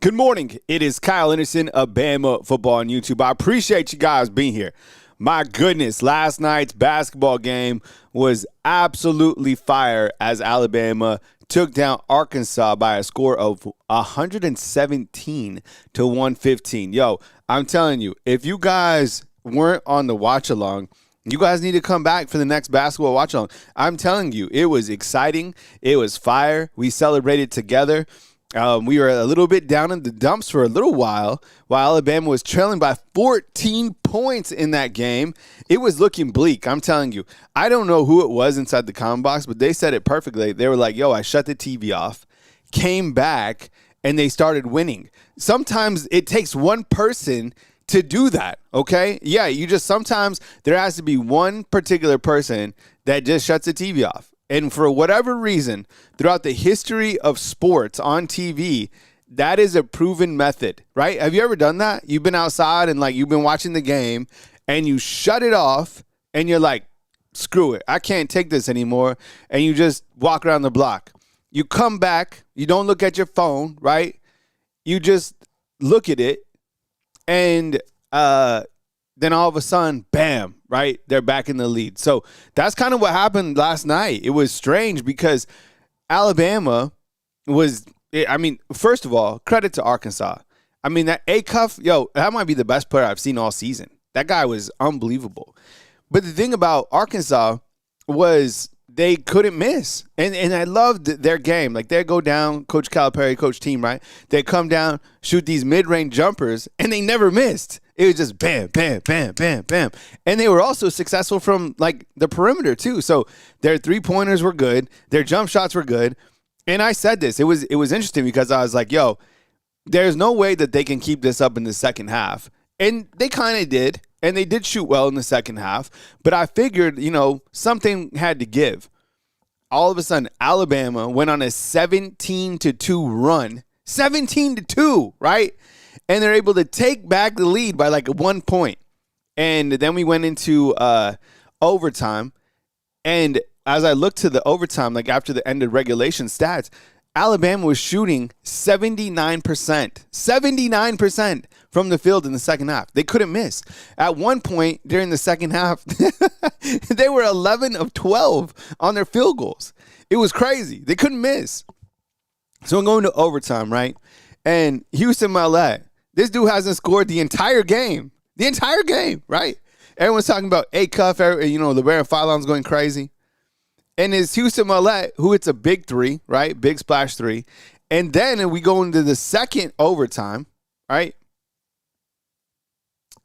Good morning. It is Kyle Henderson of Bama Football on YouTube. I appreciate you guys being here. My goodness, last night's basketball game was absolutely fire as Alabama took down Arkansas by a score of 117 to 115. Yo, I'm telling you, if you guys weren't on the watch along, you guys need to come back for the next basketball watch along. I'm telling you, it was exciting. It was fire. We celebrated together. We were a little bit down in the dumps for a little while Alabama was trailing by 14 points in that game. It was looking bleak. I'm telling you. I don't know who it was inside the comment box, but they said it perfectly. They were like, yo, I shut the TV off, came back, and they started winning. Sometimes it takes one person to do that, okay? Yeah, sometimes there has to be one particular person that just shuts the TV off. And for whatever reason, throughout the history of sports on TV, that is a proven method, right? Have you ever done that? You've been outside and you've been watching the game and you shut it off and you're like, screw it, I can't take this anymore. And you just walk around the block. You come back, you don't look at your phone, right? You just look at it and then all of a sudden, bam, right? They're back in the lead. So that's kind of what happened last night. It was strange because Alabama first of all, credit to Arkansas. That A-Cuff, that might be the best player I've seen all season. That guy was unbelievable. But the thing about Arkansas was they couldn't miss. And I loved their game. They go down, Coach Calipari, Coach Team, right? They come down, shoot these mid-range jumpers, and they never missed. It was just bam, bam, bam, bam, bam. And they were also successful from, the perimeter, too. So their three-pointers were good. Their jump shots were good. And I said this. It was interesting because I was like, yo, there's no way that they can keep this up in the second half. And they kind of did. And they did shoot well in the second half. But I figured, something had to give. All of a sudden, Alabama went on a 17-2 run. 17-2, right? And they're able to take back the lead by 1 point. And then we went into overtime. And as I looked to the overtime, after the end of regulation stats, Alabama was shooting 79%. 79% from the field in the second half. They couldn't miss. At one point during the second half, they were 11 of 12 on their field goals. It was crazy. They couldn't miss. So I'm going to overtime, right? And Houston Mallette, this dude hasn't scored the entire game. The entire game, right? Everyone's talking about A-Cuff, LeBaron Fallon's going crazy. And it's Houston Mallette, who hits a big three, right? Big splash three. And then we go into the second overtime, right?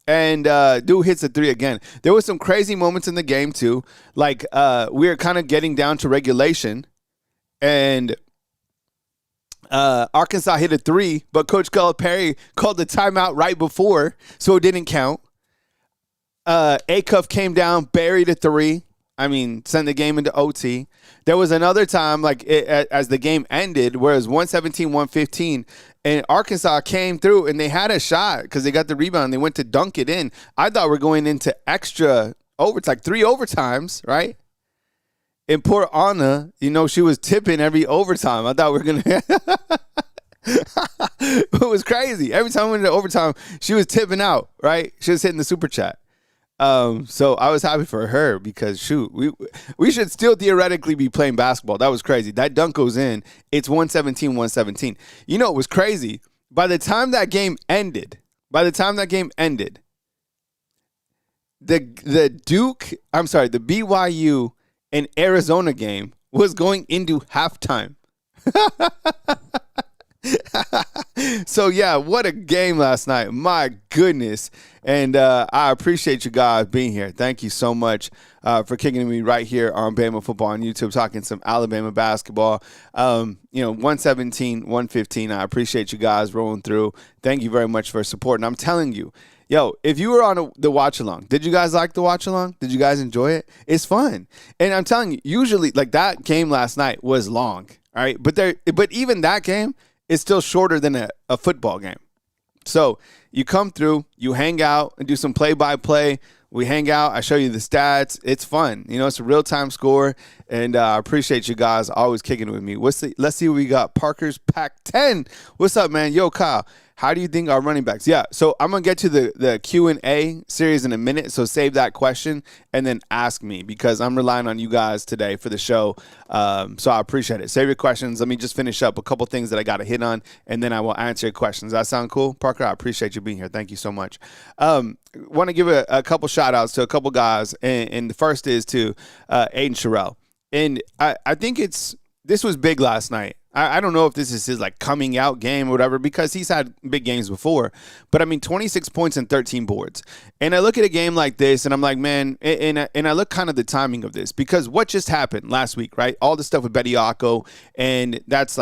And dude hits a three again. There was some crazy moments in the game, too. We were kind of getting down to regulation. And Arkansas hit a three, but Coach Calipari called the timeout right before, so it didn't count. A-Cuff came down, buried a three. Sent the game into OT. There was another time, as the game ended, where it was 117-115, and Arkansas came through, and they had a shot because they got the rebound. They went to dunk it in. I thought we're going into extra overtime, 3 overtimes, right? And poor Anna, she was tipping every overtime. I thought we were going to – it was crazy. Every time we went into overtime, she was tipping out, right? She was hitting the super chat. So I was happy for her because, shoot, we should still theoretically be playing basketball. That was crazy. That dunk goes in. It's 117-117. It was crazy. By the time that game ended, the BYU and Arizona game was going into halftime. So, yeah, what a game last night. My goodness. And I appreciate you guys being here. Thank you so much for kicking me right here on Bama Football on YouTube, talking some Alabama basketball. 117-115. I appreciate you guys rolling through. Thank you very much for supporting. I'm telling you, if you were on the watch-along, did you guys like the watch-along? Did you guys enjoy it? It's fun. And I'm telling you, usually, that game last night was long, all right? But even that game is still shorter than a football game. So you come through, you hang out and do some play-by-play. We hang out. I show you the stats. It's fun. It's a real-time score, and I appreciate you guys always kicking it with me. Let's see what we got. Parker's Pack 10. What's up, man? Yo, Kyle. How do you think our running backs? Yeah, so I'm going to get to the Q&A series in a minute, so save that question and then ask me because I'm relying on you guys today for the show, so I appreciate it. Save your questions. Let me just finish up a couple things that I got to hit on, and then I will answer your questions. Does that sound cool? Parker, I appreciate you being here. Thank you so much. Want to give a couple shout-outs to a couple guys, and the first is to Aiden Sherrill. And I think this was big last night. I don't know if this is his coming out game or whatever because he's had big games before. But, 26 points and 13 boards. And I look at a game like this and I'm like, man, and I look kind of the timing of this because what just happened last week, right? All the stuff with Bediako, and that's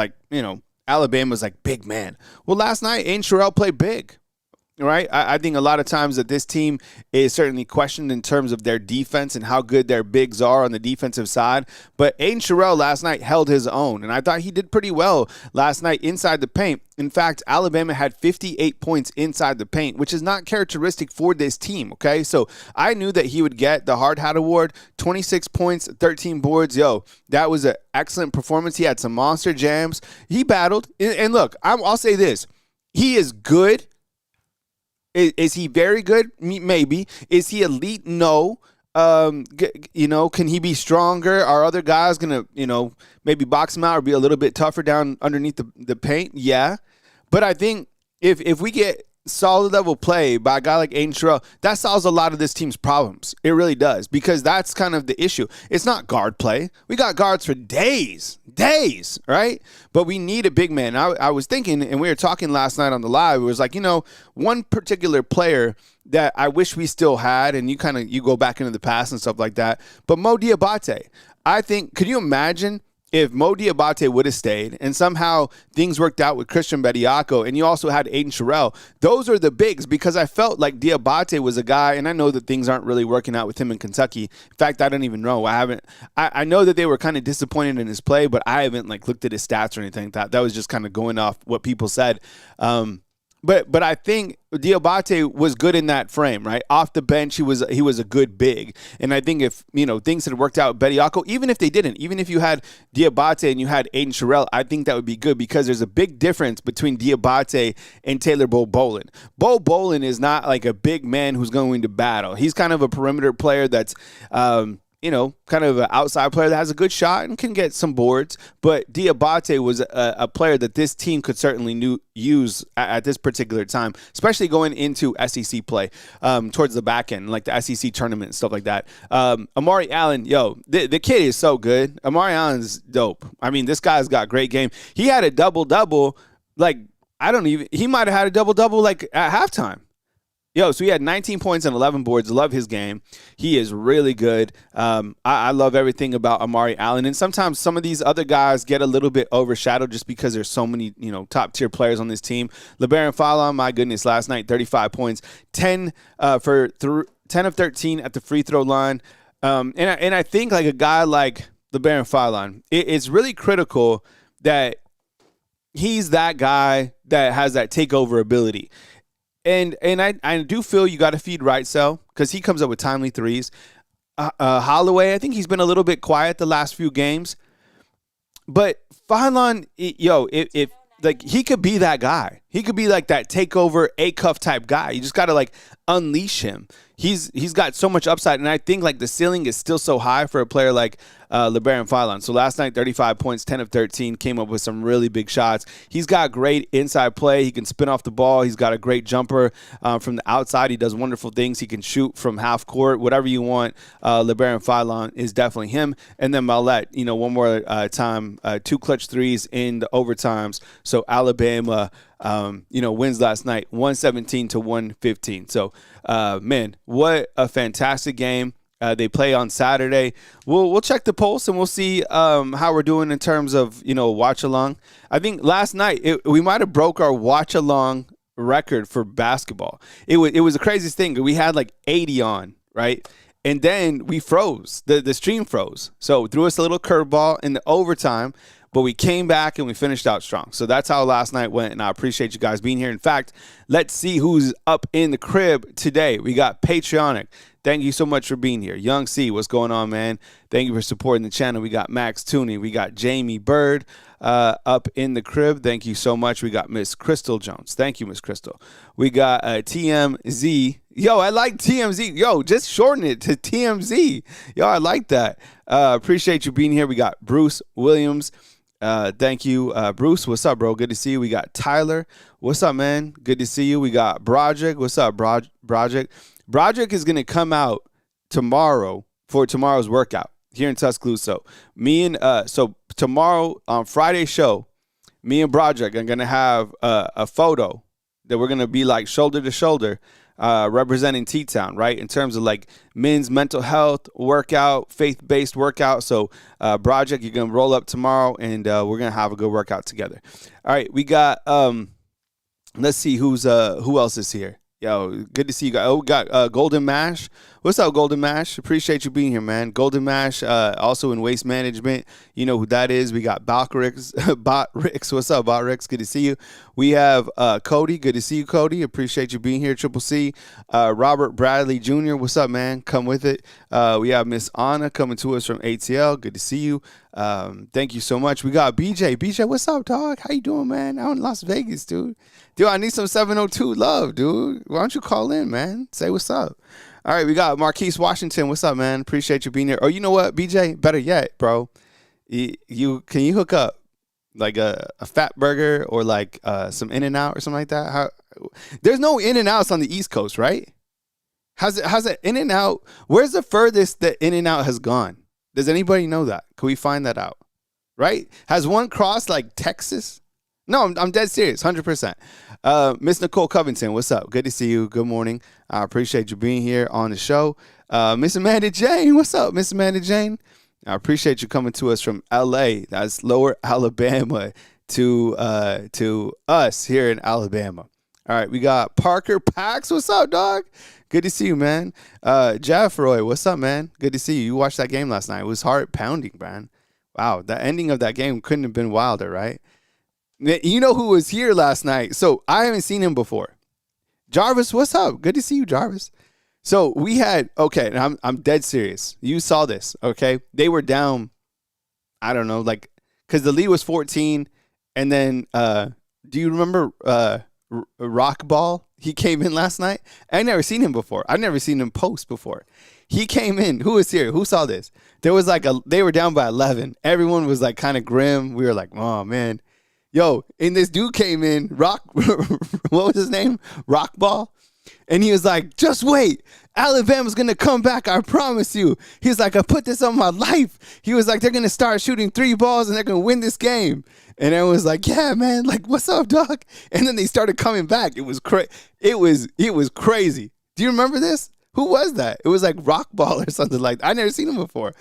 Alabama's big man. Well, last night, Aiden Sherrill played big. Right? I think a lot of times that this team is certainly questioned in terms of their defense and how good their bigs are on the defensive side. But Aiden Sherrill last night held his own, and I thought he did pretty well last night inside the paint. In fact, Alabama had 58 points inside the paint, which is not characteristic for this team, okay? So I knew that he would get the Hard Hat Award, 26 points, 13 boards. Yo, that was an excellent performance. He had some monster jams. He battled. And look, I'll say this. He is good. Is he very good? Maybe. Is he elite? No. Can he be stronger? Are other guys going to, maybe box him out or be a little bit tougher down underneath the paint? Yeah. But I think if we get solid level play by a guy like Aiden Sherrill, that solves a lot of this team's problems. It really does because that's kind of the issue. It's not guard play. We got guards for days, right? But we need a big man. I was thinking, and we were talking last night on the live, it was one particular player that I wish we still had, and you go back into the past and stuff like that, but Mo Diabate. I think, could you imagine if Mo Diabate would have stayed and somehow things worked out with Christian Bediako and you also had Aiden Sherrill, those are the bigs because I felt like Diabate was a guy, and I know that things aren't really working out with him in Kentucky. In fact, I don't even know. I know that they were kind of disappointed in his play, but I haven't looked at his stats or anything like that. That was just kind of going off what people said. But I think Diabate was good in that frame, right? Off the bench, he was a good big. And I think if, things had worked out with Bediako, even if they didn't, even if you had Diabate and you had Aiden Sherrill, I think that would be good because there's a big difference between Diabate and Taylor Bo-Bolin. Bo-Bolin is not a big man who's going to battle. He's kind of a perimeter player that's kind of an outside player that has a good shot and can get some boards. But Diabate was a player that this team could certainly use at this particular time, especially going into SEC play towards the back end, like the SEC tournament and stuff like that. Amari Allen, the kid is so good. Amari Allen's dope. This guy's got a great game. He had a double-double, he might have had a double-double at halftime. So he had 19 points and 11 boards. Love his game. He is really good. I love everything about Amari Allen. And sometimes some of these other guys get a little bit overshadowed just because there's so many, top-tier players on this team. LeBaron Fallon, my goodness, last night, 35 points, 10 of 13 at the free throw line. And I think a guy like LeBaron Fallon, it's really critical that he's that guy that has that takeover ability. And I do feel you got to feed Right Cell because he comes up with timely threes. Holloway, I think he's been a little bit quiet the last few games. But Fallon, if he could be that guy. He could be that takeover A-cuff type guy. You just got to unleash him. He's got so much upside, and I think the ceiling is still so high for a player like LeBaron Fallon. So last night, 35 points, 10 of 13, came up with some really big shots. He's got great inside play. He can spin off the ball. He's got a great jumper from the outside. He does wonderful things. He can shoot from half court, whatever you want. LeBaron Fallon is definitely him. And then Mallette, one more time, 2 clutch threes in the overtimes. So Alabama wins last night, 117-115. So, man, what a fantastic game. They play on Saturday. We'll check the pulse and we'll see how we're doing in terms of, watch along. I think last night we might have broke our watch along record for basketball. It was the craziest thing. We had 80 on, right? And then we froze. The stream froze. So threw us a little curveball in the overtime. but we came back and we finished out strong. So that's how last night went, and I appreciate you guys being here. In fact, let's see who's up in the crib today. We got Patreonic. Thank you so much for being here. Young C, what's going on, man? Thank you for supporting the channel. We got Max Tooney. We got Jamie Bird up in the crib. Thank you so much. We got Miss Crystal Jones. Thank you, Miss Crystal. We got TMZ. Yo, I like TMZ. Yo, just shorten it to TMZ. Yo, I like that. Appreciate you being here. We got Bruce Williams. Thank you, Bruce. What's up, bro? Good to see you. We got Tyler. What's up, man? Good to see you. We got Broderick. What's up, Broderick? Broderick is going to come out tomorrow for tomorrow's workout here in Tuscaloosa. So tomorrow on Friday's show, me and Broderick are going to have a photo that we're going to be like shoulder to shoulder representing T-Town, right? In terms of like men's mental health workout, faith-based workout. So Broderick, you're going to roll up tomorrow and we're going to have a good workout together. All right, we got, let's see who else is here. Yo, good to see you guys. Oh, we got Golden Mash. What's up, Golden Mash? Appreciate you being here, man. Golden Mash, also in waste management. You know who that is. We got Botrix. What's up, Botrix? Good to see you. We have Cody. Good to see you, Cody. Appreciate you being here. Triple C. Robert Bradley Jr. What's up, man? Come with it. We have Miss Anna coming to us from ATL. Good to see you. Thank you so much. We got BJ. BJ, what's up, dog? How you doing, man? Out in Las Vegas, dude. Dude, I need some 702 love, dude. Why don't you call in, man? Say what's up. All right, we got Marquise Washington. What's up, man? Appreciate you being here. Oh, you know what, BJ? Better yet, bro. Can you hook up like a fat burger or like some In-N-Out or something like that? There's no In-N-Outs on the East Coast, right? How's it In-N-Out? Where's the furthest that In-N-Out has gone? Does anybody know that? Can we find that out? Right? Has one crossed like Texas? No, I'm dead serious, 100%. Miss Nicole Covington, what's up? Good to see you. Good morning. I appreciate you being here on the show. Miss Amanda Jane, what's up, Miss Amanda Jane? I appreciate you coming to us from L.A. That's Lower Alabama to us here in Alabama. All right, we got Parker Pax. What's up, dog? Good to see you, man. Jeff Roy, what's up, man? Good to see you. You watched that game last night. It was heart pounding, man. Wow, the ending of that game couldn't have been wilder, right? You know who was here last night? So I haven't seen him before. Jarvis, what's up? Good to see you, Jarvis. So we had, okay, and I'm dead serious. You saw this, okay? They were down, I don't know, like, because the lead was 14, and then, do you remember Rock Ball? He came in last night. I never seen him before. I've never seen him post before. He came in. Who was here? Who saw this? There was like they were down by 11. Everyone was like kind of grim. We were like, oh, man. Yo, and this dude came in, what was his name? Rock Ball. And he was like, just wait. Alabama's going to come back. I promise you. He was like, I put this on my life. He was like, they're going to start shooting 3 balls and they're going to win this game. And everyone was like, yeah, man. Like, what's up, dog? And then they started coming back. It was it was crazy. Do you remember this? Who was that? It was like Rock Ball or something like that. I never seen him before.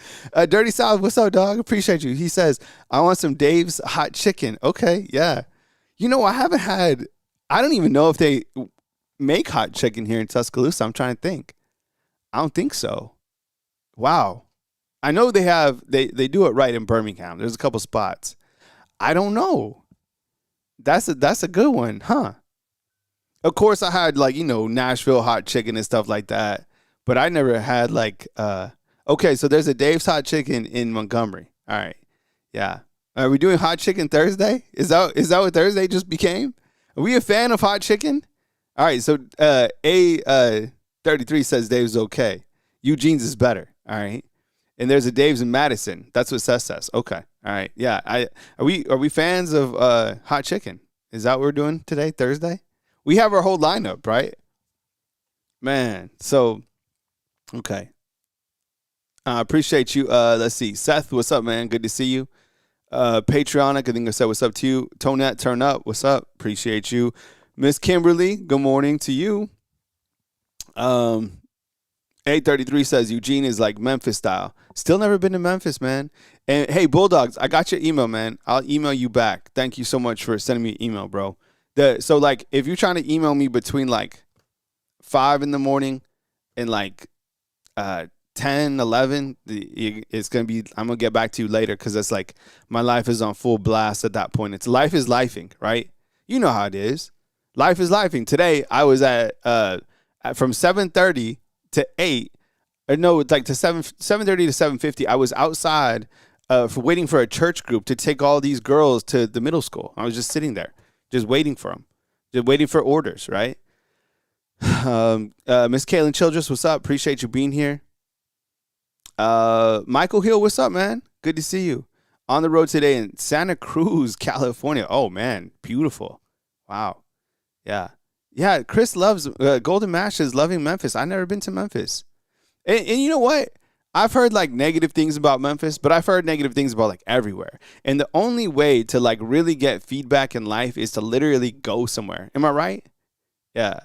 Dirty South, what's up, dog? Appreciate you. He says, I want some Dave's hot chicken. Okay, yeah. You know, I don't even know if they make hot chicken here in Tuscaloosa. I'm trying to think. I don't think so. Wow. I know they do it right in Birmingham. There's a couple spots. I don't know. That's a good one, huh? Of course, I had, like, you know, Nashville hot chicken and stuff like that. But I never had, like, okay, so there's a Dave's Hot Chicken in Montgomery. All right. Yeah. Are we doing hot chicken Thursday? Is that what Thursday just became? Are we a fan of hot chicken? All right, so A33 says Dave's okay. Eugene's is better. All right. And there's a Dave's in Madison. That's what Seth says. Okay. All right. Yeah. Are we fans of hot chicken? Is that what we're doing today, Thursday? We have our whole lineup, right? Man, so, okay. I appreciate you. Let's see. Seth, what's up, man? Good to see you. Patreonic, I think I said what's up to you. Tonette, turn up. What's up? Appreciate you. Miss Kimberly, good morning to you. 833 says Eugene is like Memphis style. Still never been to Memphis, man. And, hey, Bulldogs, I got your email, man. I'll email you back. Thank you so much for sending me an email, bro. So, like, if you're trying to email me between, like, 5 in the morning and, like, 10 10, 11, it's going to be, I'm going to get back to you later because it's like my life is on full blast at that point. It's life is lifing, right? You know how it is. Life is lifing. Today, I was at from 7:30 to 8. No, it's like to 7:30 to 7:50. I was outside for waiting for a church group to take all these girls to the middle school. I was just sitting there, just waiting for them, just waiting for orders, right? Miss Kaylin Childress, what's up? Appreciate you being here. Michael Hill, what's up, man? Good to see you. On the road today in Santa Cruz, California. Oh, man, beautiful. Wow. Yeah. Chris loves Golden Mash is loving Memphis. I've never been to Memphis. And you know what? I've heard like negative things about Memphis, but I've heard negative things about like everywhere. And the only way to like really get feedback in life is to literally go somewhere. Am I right? Yeah.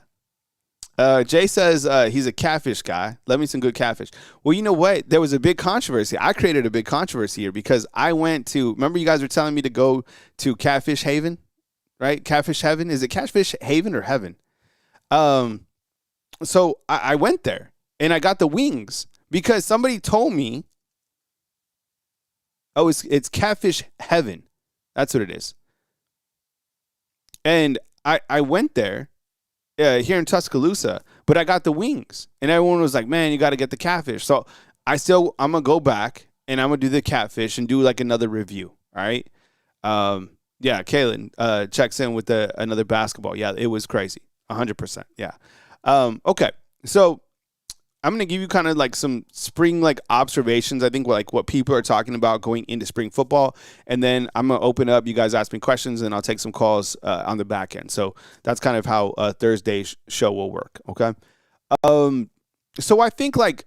Jay says he's a catfish guy. Love me some good catfish. Well, you know what? There was a big controversy. I created a big controversy here because I went to, remember you guys were telling me to go to Catfish Haven, right? Catfish Heaven. Is it Catfish Haven or Heaven? So I went there and I got the wings because somebody told me, oh, it's Catfish Heaven. That's what it is. And I went there. Here in Tuscaloosa, but I got the wings, and everyone was like, "Man, you got to get the catfish." So I'm gonna go back and I'm gonna do the catfish and do like another review. All right. Yeah, Kaylin checks in with another basketball. Yeah, it was crazy, 100%. Yeah. Okay, so I'm gonna give you kind of like some spring like observations. I think like what people are talking about going into spring football, and then I'm gonna open up. You guys ask me questions, and I'll take some calls on the back end. So that's kind of how Thursday's show will work. Okay. So I think like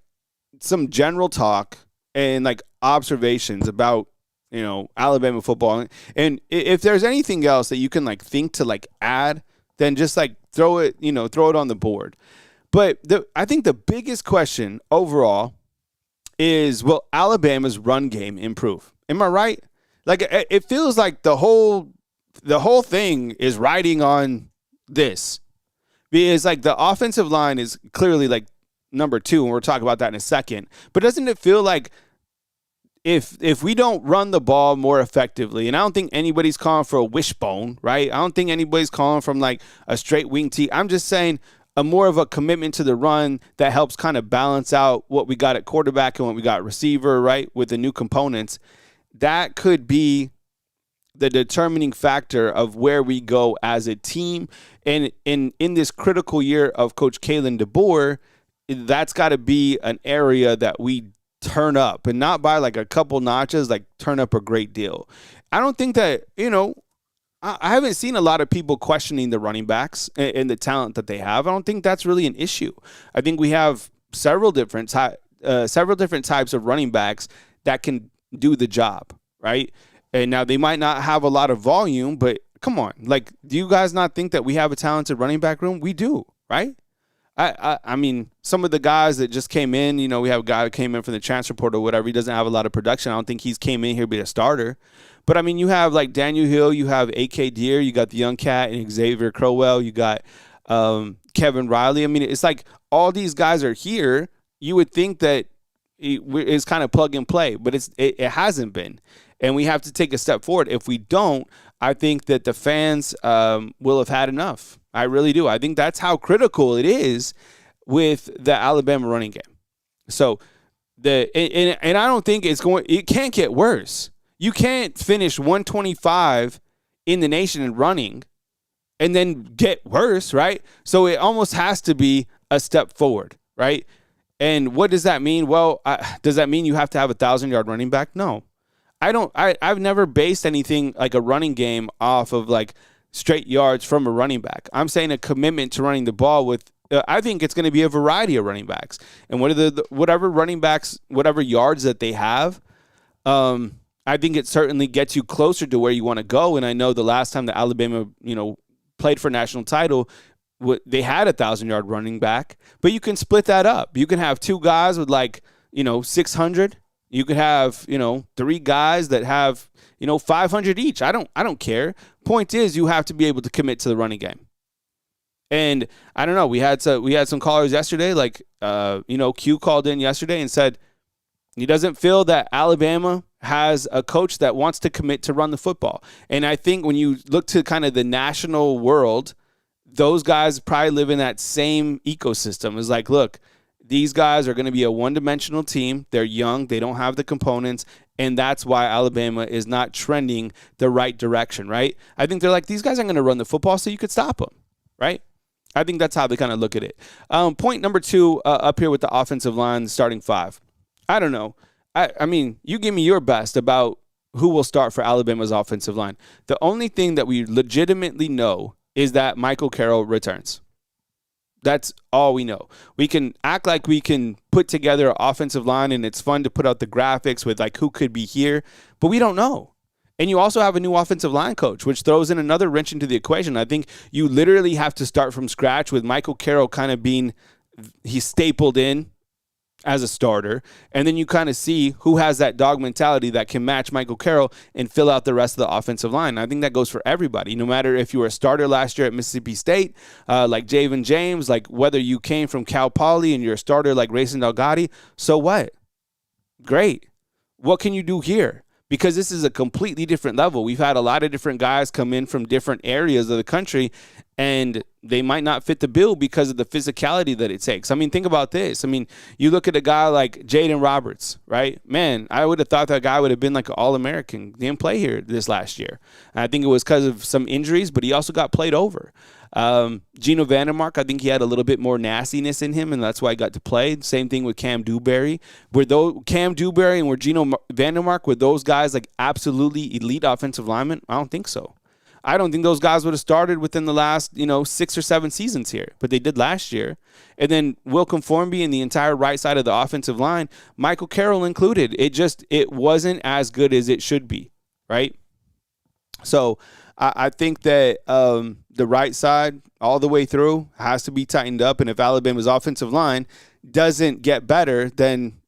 some general talk and like observations about Alabama football, and if there's anything else that you can like think to like add, then just like throw it on the board. But I think the biggest question overall is, will Alabama's run game improve? Am I right? Like, it feels like the whole thing is riding on this. Because, like, the offensive line is clearly, like, number 2, and we'll talk about that in a second. But doesn't it feel like if we don't run the ball more effectively, and I don't think anybody's calling for a wishbone, right? I don't think anybody's calling from, like, a straight wing tee. I'm just saying a more of a commitment to the run that helps kind of balance out what we got at quarterback and what we got at receiver, right, with the new components. That could be the determining factor of where we go as a team. And in this critical year of Coach Kalen DeBoer, that's got to be an area that we turn up, and not by like a couple notches, like turn up a great deal. I don't think that, I haven't seen a lot of people questioning the running backs and the talent that they have. I don't think that's really an issue. I think we have several different types of running backs that can do the job, right? And now they might not have a lot of volume, but come on, like, do you guys not think that we have a talented running back room? We do, right? I mean, some of the guys that just came in, we have a guy who came in from the transfer portal or whatever. He doesn't have a lot of production. I don't think he's came in here to be a starter. But, I mean, you have, like, Daniel Hill. You have A.K. Deere. You got the young cat and Xavier Crowell. You got Kevin Riley. I mean, it's like all these guys are here. You would think that it's kind of plug and play, but it hasn't been. And we have to take a step forward. If we don't, I think that the fans will have had enough. I really do. I think that's how critical it is with the Alabama running game. So and I don't think it can't get worse. You can't finish 125 in the nation in running and then get worse, right? So it almost has to be a step forward, right? And what does that mean? Well, does that mean you have to have a 1,000-yard running back? No. I've never based anything like a running game off of like straight yards from a running back. I'm saying a commitment to running the ball with, I think it's going to be a variety of running backs. And whatever running backs, whatever yards that they have, I think it certainly gets you closer to where you want to go. And I know the last time that Alabama, played for a national title, they had a 1,000-yard running back, but you can split that up. You can have two guys with 600. You could have, three guys that have, 500 each. I don't care. Point is, you have to be able to commit to the running game. And I don't know. We had some callers yesterday. Like, Q called in yesterday and said he doesn't feel that Alabama has a coach that wants to commit to run the football. And I think when you look to kind of the national world, those guys probably live in that same ecosystem. It's like, look, these guys are going to be a one-dimensional team. They're young. They don't have the components. And that's why Alabama is not trending the right direction, right? I think they're like, these guys aren't going to run the football, so you could stop them, right? I think that's how they kind of look at it. Point number 2 up here with the offensive line, starting 5. I don't know. I mean, you give me your best about who will start for Alabama's offensive line. The only thing that we legitimately know is that Michael Carroll returns. That's all we know. We can act like we can put together an offensive line, and it's fun to put out the graphics with like who could be here, but we don't know. And you also have a new offensive line coach, which throws in another wrench into the equation. I think you literally have to start from scratch with Michael Carroll kind of being, he's stapled in as a starter, and then you kind of see who has that dog mentality that can match Michael Carroll and fill out the rest of the offensive line. I think that goes for everybody, no matter if you were a starter last year at Mississippi State, like Javen James, like whether you came from Cal Poly and you're a starter like Racing Delgatti, so what? Great. What can you do here? Because this is a completely different level. We've had a lot of different guys come in from different areas of the country, and they might not fit the bill because of the physicality that it takes. I mean, think about this. I mean, you look at a guy like Jaden Roberts, right? Man, I would have thought that guy would have been like an All-American. He didn't play here this last year. And I think it was because of some injuries, but he also got played over. Gino Vandermark, I think he had a little bit more nastiness in him, and that's why he got to play. Same thing with Cam Dewberry. Cam Dewberry and Gino Vandermark, were those guys like absolutely elite offensive linemen? I don't think so. I don't think those guys would have started within the last, 6 or 7 seasons here, but they did last year. And then Wilcom Formby and the entire right side of the offensive line, Michael Carroll included. It wasn't as good as it should be, right? So I think that the right side all the way through has to be tightened up. And if Alabama's offensive line doesn't get better, then,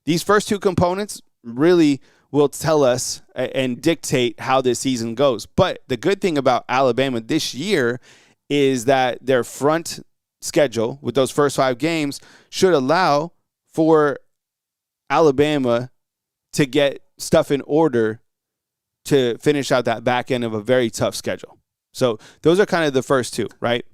these first 2 components really will tell us and dictate how this season goes. But the good thing about Alabama this year is that their front schedule with those first 5 games should allow for Alabama to get stuff in order to finish out that back end of a very tough schedule. So those are kind of the first 2, right?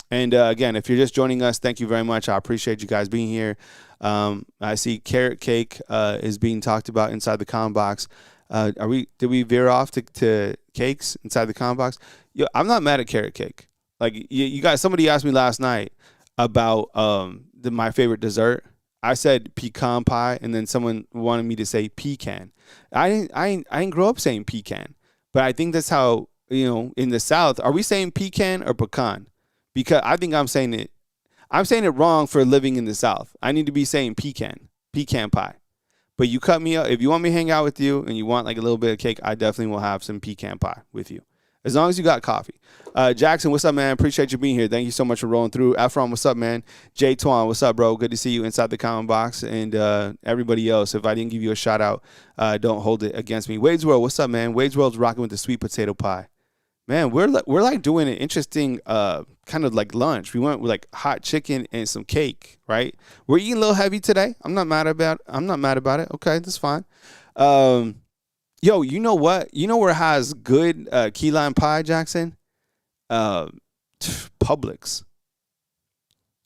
And again, if you're just joining us, thank you very much. I appreciate you guys being here. I see carrot cake is being talked about inside the comment box. Did we veer off to cakes inside the comment box? Yo, I'm not mad at carrot cake. Like you guys, somebody asked me last night about my favorite dessert. I said pecan pie, and then someone wanted me to say pecan. I didn't grow up saying pecan, but I think that's how, in the South, are we saying pecan or pecan? Because I think I'm saying it wrong for living in the South. I need to be saying pecan pie. But you cut me up. If you want me to hang out with you and you want like a little bit of cake, I definitely will have some pecan pie with you. As long as you got coffee. Jackson, what's up, man? Appreciate you being here. Thank you so much for rolling through. Efron, what's up, man? Jay Twan, what's up, bro? Good to see you inside the comment box. And everybody else, if I didn't give you a shout out, don't hold it against me. Wade's World, what's up, man? Wade's World's rocking with the sweet potato pie. Man, we're like doing an interesting kind of like lunch. We went with like hot chicken and some cake, right? We're eating a little heavy today. I'm not mad about it. Okay, that's fine. Yo, you know what? You know where it has good key lime pie, Jackson? Publix.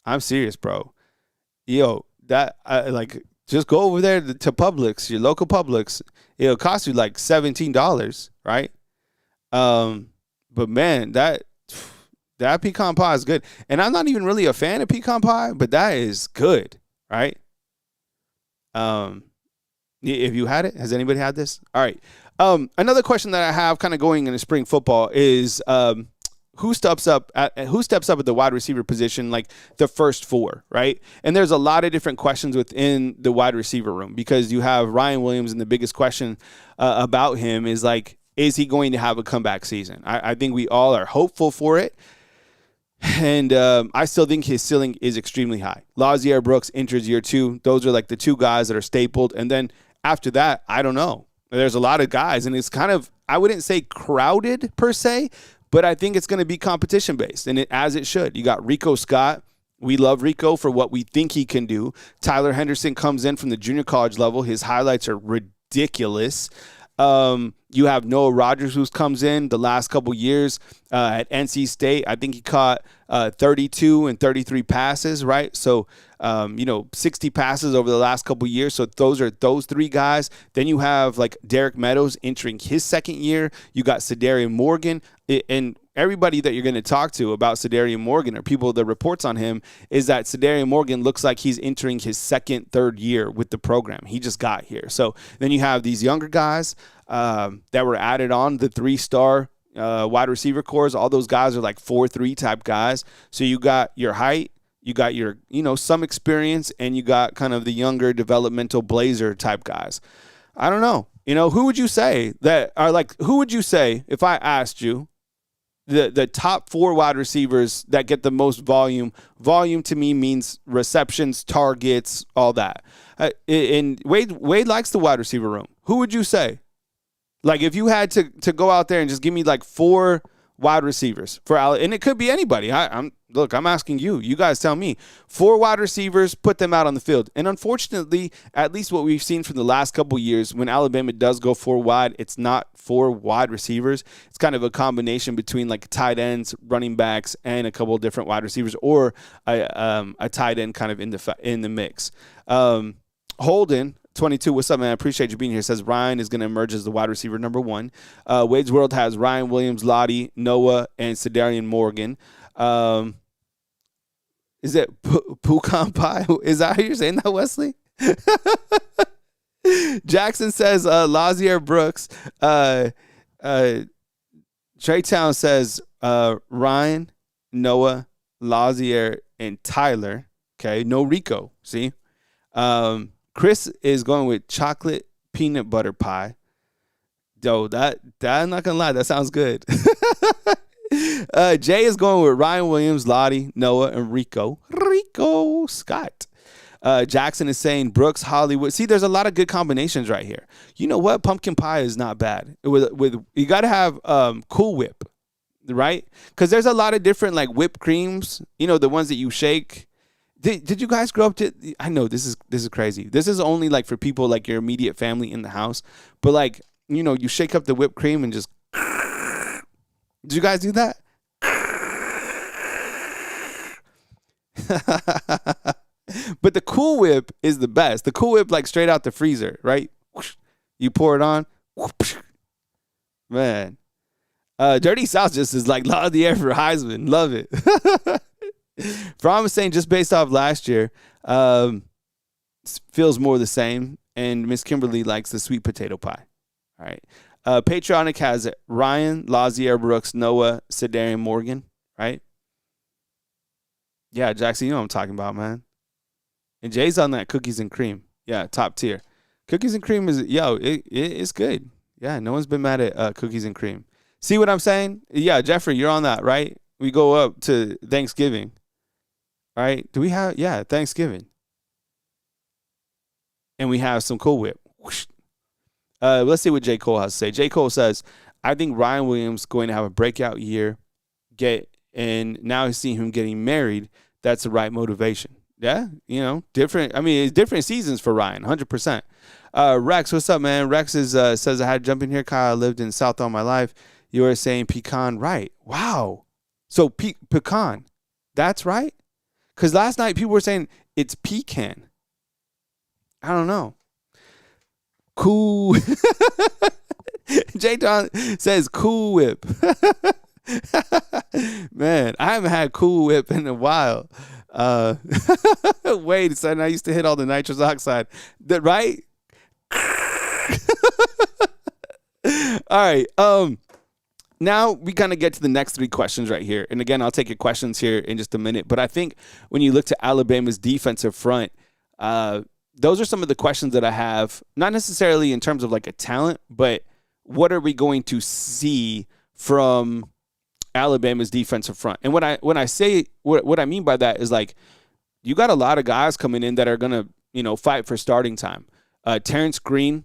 I'm serious, bro. Yo, that just go over there to Publix, your local Publix. It'll cost you like $17, right? But man, that pecan pie is good. And I'm not even really a fan of pecan pie, but that is good, right? If you had it, has anybody had this? All right. Another question that I have kind of going into spring football is who steps up at the wide receiver position, like the first 4, right? And there's a lot of different questions within the wide receiver room because you have Ryan Williams, and the biggest question about him is like, is he going to have a comeback season? I think we all are hopeful for it. And I still think his ceiling is extremely high. Lazier Brooks enters year 2. Those are like the 2 guys that are stapled. And then after that, I don't know. There's a lot of guys, and it's kind of, I wouldn't say crowded per se, but I think it's going to be competition based, and as it should. You got Rico Scott We love Rico for what we think he can do. Tyler Henderson comes in from the junior college level. His highlights are ridiculous. You have Noah Rogers, who comes in the last couple years at NC State. I think he caught 32 and 33 passes, right? So, 60 passes over the last couple years. So those are those three guys. Then you have like Derek Meadows entering his second year. You got Sadarian Morgan, and everybody that you're going to talk to about Sadarian Morgan, or people that reports on him, is that Sadarian Morgan looks like he's entering his second, third year with the program. He just got here. So then you have these younger guys that were added on, the 3-star wide receiver cores. All those guys are like 4-3 type guys. So you got your height, you got your, some experience, and you got kind of the younger developmental blazer type guys. I don't know. Who would you say if I asked you the top 4 wide receivers that get the most volume? Volume to me means receptions, targets, all that. And Wade likes the wide receiver room. Who would you say? Like, if you had to go out there and just give me like 4 wide receivers and it could be anybody. I'm asking you. You guys tell me. 4 wide receivers, put them out on the field. And unfortunately, at least what we've seen from the last couple years, when Alabama does go 4 wide, it's not 4 wide receivers. It's kind of a combination between like tight ends, running backs, and a couple of different wide receivers, or a tight end kind of in the mix. Holden 22, what's up, man? I appreciate you being here. Says Ryan is going to emerge as the wide receiver number 1. Wade's World has Ryan Williams, Lottie, Noah, and Sadarian Morgan. Is it Pukan Pie? Is that how you're saying that, Wesley? Jackson says Lazier Brooks. Trey Town says Ryan, Noah, Lazier, and Tyler. Okay, no Rico. See? Chris is going with chocolate peanut butter pie. Yo, that I'm not gonna lie, that sounds good. Jay is going with Ryan Williams, Lottie, Noah, and Rico Scott. Jackson is saying Brooks, Hollywood. See, there's a lot of good combinations right here. You know what? Pumpkin pie is not bad. With you got to have Cool Whip, right? Because there's a lot of different like whipped creams. The ones that you shake. Did you guys grow up to? I know this is crazy. This is only like for people like your immediate family in the house. But like you shake up the whipped cream and just. Did you guys do that? But the Cool Whip is the best. The Cool Whip, like straight out the freezer, right? You pour it on. Man. Dirty South just is like lot of the air for Heisman. Love it. From is saying just based off last year, feels more the same. And Miss Kimberly likes the sweet potato pie. All right. Patriotic has Ryan, Lazier Brooks, Noah, Sadarian Morgan, right? Yeah, Jackson, you know what I'm talking about, man. And Jay's on that cookies and cream. Yeah, top tier. Cookies and cream it's good. Yeah, no one's been mad at cookies and cream. See what I'm saying? Yeah, Jeffrey, you're on that, right? We go up to Thanksgiving. All right? Do we have, Thanksgiving. And we have some Cool Whip. Let's see what J. Cole has to say. J. Cole says, I think Ryan Williams going to have a breakout year, and now he's seeing him getting married. That's the right motivation. Yeah, different. I mean, it's different seasons for Ryan, 100%. Rex, what's up, man? Rex says, I had to jump in here, Kyle. I lived in South all my life. You were saying pecan, right? Wow. So pecan, that's right? Because last night people were saying it's pecan. I don't know. Cool. J. Don says Cool Whip. Man, I haven't had Cool Whip in a while. Wait, son, I used to hit all the nitrous oxide. Right? All right. Now we kind of get to the next 3 questions right here. And again, I'll take your questions here in just a minute. But I think when you look to Alabama's defensive front, those are some of the questions that I have, not necessarily in terms of like a talent, but what are we going to see from Alabama's defensive front? And when I say what I mean by that is like you got a lot of guys coming in that are going to, fight for starting time. Terrence Green,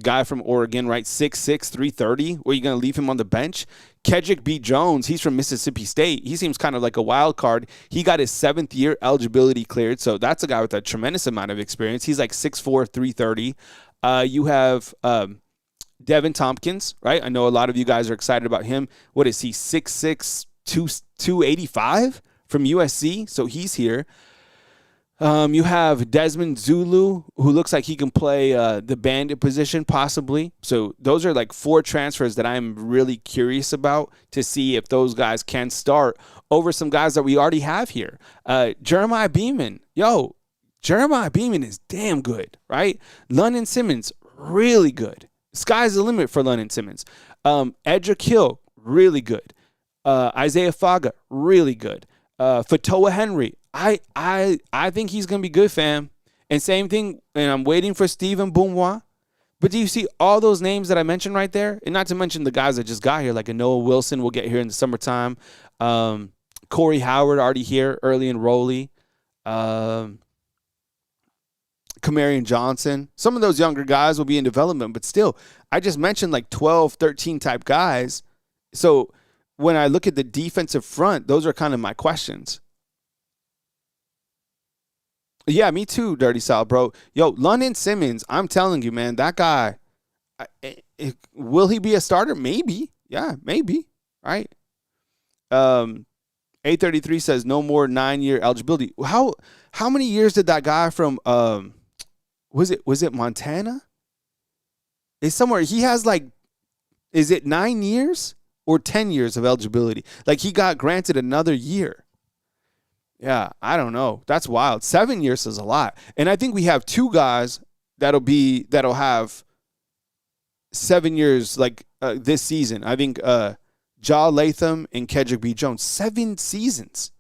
guy from Oregon, right? 6'6", 330. Where you going to leave him on the bench? Kedrick B. Jones, he's from Mississippi State. He seems kind of like a wild card. He got his 7th year eligibility cleared, so that's a guy with a tremendous amount of experience. He's like 6'4", 330. You have Devin Tompkins, right? I know a lot of you guys are excited about him. What is he, 6'6", 285 from USC? So he's here. You have Desmond Zulu, who looks like he can play the bandit position possibly. So those are like 4 transfers that I'm really curious about to see if those guys can start over some guys that we already have here. Jeremiah Beeman. Jeremiah Beeman is damn good, right? London Simmons, really good. Sky's the limit for London Simmons. Edric Hill, really good. Isaiah Faga, really good. Fatoa Henry, I think he's going to be good, fam. And same thing, and I'm waiting for Stephen Boumwa. But do you see all those names that I mentioned right there? And not to mention the guys that just got here, like a Noah Wilson will get here in the summertime. Corey Howard already here, early enrollee. Kamarion Johnson. Some of those younger guys will be in development, but still, I just mentioned like 12, 13 type guys. So when I look at the defensive front, those are kind of my questions. Yeah, me too, Dirty South, bro. London Simmons, I'm telling you, man, that guy, will he be a starter? Maybe. Yeah, maybe. Right? 833 says no more 9-year eligibility. How many years did that guy from was it Montana? It's somewhere. He has like, is it 9 years or 10 years of eligibility? Like he got granted another year. Yeah, I don't know. That's wild. 7 years is a lot. And I think we have 2 guys that'll have 7 years like this season. I think Ja Latham and Kedrick B. Jones. 7 seasons.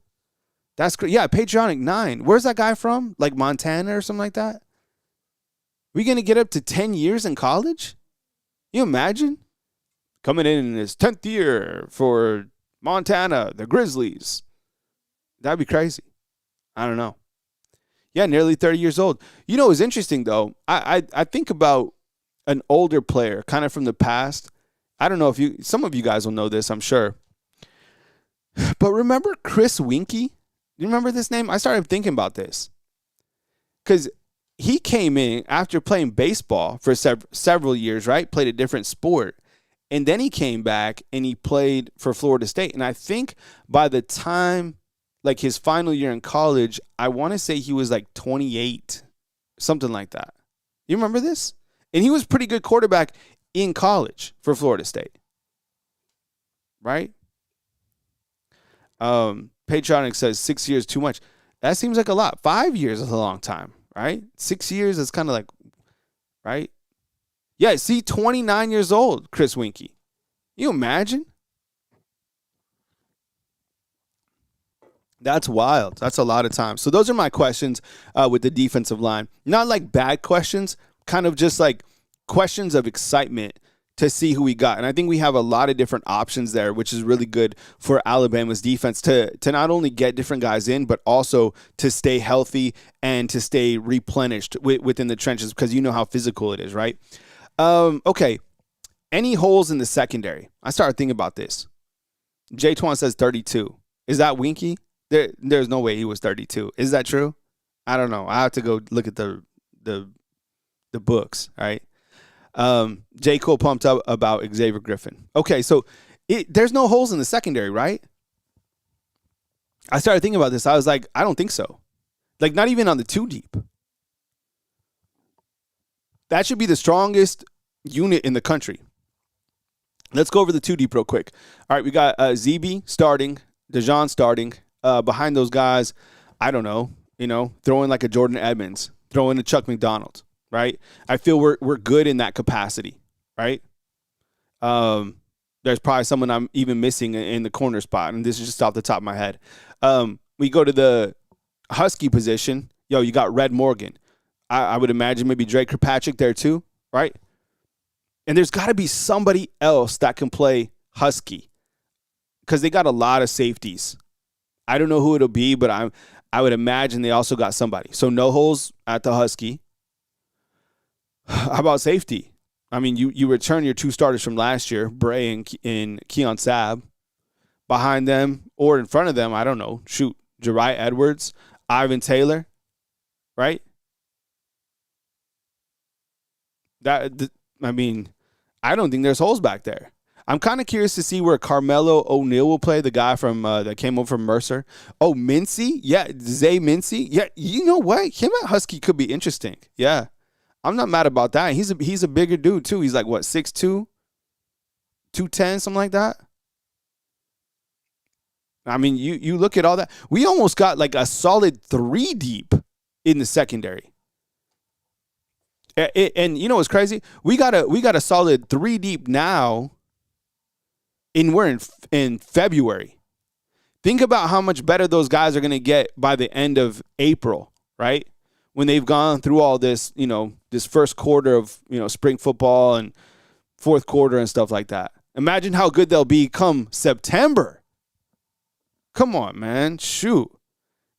That's great. Yeah, Patriotic 9. Where's that guy from? Like Montana or something like that? We going to get up to 10 years in college? You imagine? Coming in his 10th year for Montana, the Grizzlies. That'd be crazy. I don't know. Yeah, nearly 30 years old. You know what's interesting, though? I think about an older player, kind of from the past. I don't know if some of you guys will know this, I'm sure. But remember Chris Winkie? You remember this name? I started thinking about this. Because he came in after playing baseball for several years, right? Played a different sport. And then he came back and he played for Florida State. And I think by the time, like his final year in college, I want to say he was like 28, something like that. You remember this? And he was a pretty good quarterback in college for Florida State. Right? Patriotic says 6 years too much. That seems like a lot. 5 years is a long time, right? 6 years is kind of like, right? Yeah, see, 29 years old, Chris Winkie. You imagine? That's wild. That's a lot of time. So those are my questions with the defensive line. Not like bad questions, kind of just like questions of excitement to see who we got. And I think we have a lot of different options there, which is really good for Alabama's defense to not only get different guys in, but also to stay healthy and to stay replenished within the trenches because you know how physical it is, right? Okay. Any holes in the secondary? I started thinking about this. J Twan says 32. Is that Winkie? There's no way he was 32. Is that true? I don't know. I have to go look at the books, right? J. Cole pumped up about Xavier Griffin. Okay, so there's no holes in the secondary, right? I started thinking about this. I was like, I don't think so. Like, not even on the 2 deep. That should be the strongest unit in the country. Let's go over the 2 deep real quick. All right, we got ZB starting, Dejon starting. Behind those guys, I don't know, throw in like a Jordan Edmonds, throw in a Chuck McDonald, right? I feel we're good in that capacity, right? There's probably someone I'm even missing in the corner spot, and this is just off the top of my head. We go to the Husky position. You got Red Morgan. I would imagine maybe Drake Kirkpatrick there too, right? And there's got to be somebody else that can play Husky because they got a lot of safeties. I don't know who it'll be, but I would imagine they also got somebody. So no holes at the Husky. How about safety? I mean, you return your two starters from last year, Bray and Keon Sabb. Behind them or in front of them, I don't know. Shoot, Jariah Edwards, Ivan Taylor, right? I mean, I don't think there's holes back there. I'm kind of curious to see where Carmelo O'Neal will play, the guy from that came over from Mercer. Oh, Mincy? Yeah, Zay Mincy? Yeah, you know what? Him at Husky could be interesting. Yeah. I'm not mad about that. He's a bigger dude, too. He's like, what, 6'2", 210, something like that? I mean, you look at all that. We almost got like a solid 3 deep in the secondary. And you know what's crazy? We got a solid 3 deep now. We're in February. Think about how much better those guys are going to get by the end of April, right? When they've gone through all this, this first quarter of, spring football and fourth quarter and stuff like that. Imagine how good they'll be come September. Come on, man. Shoot.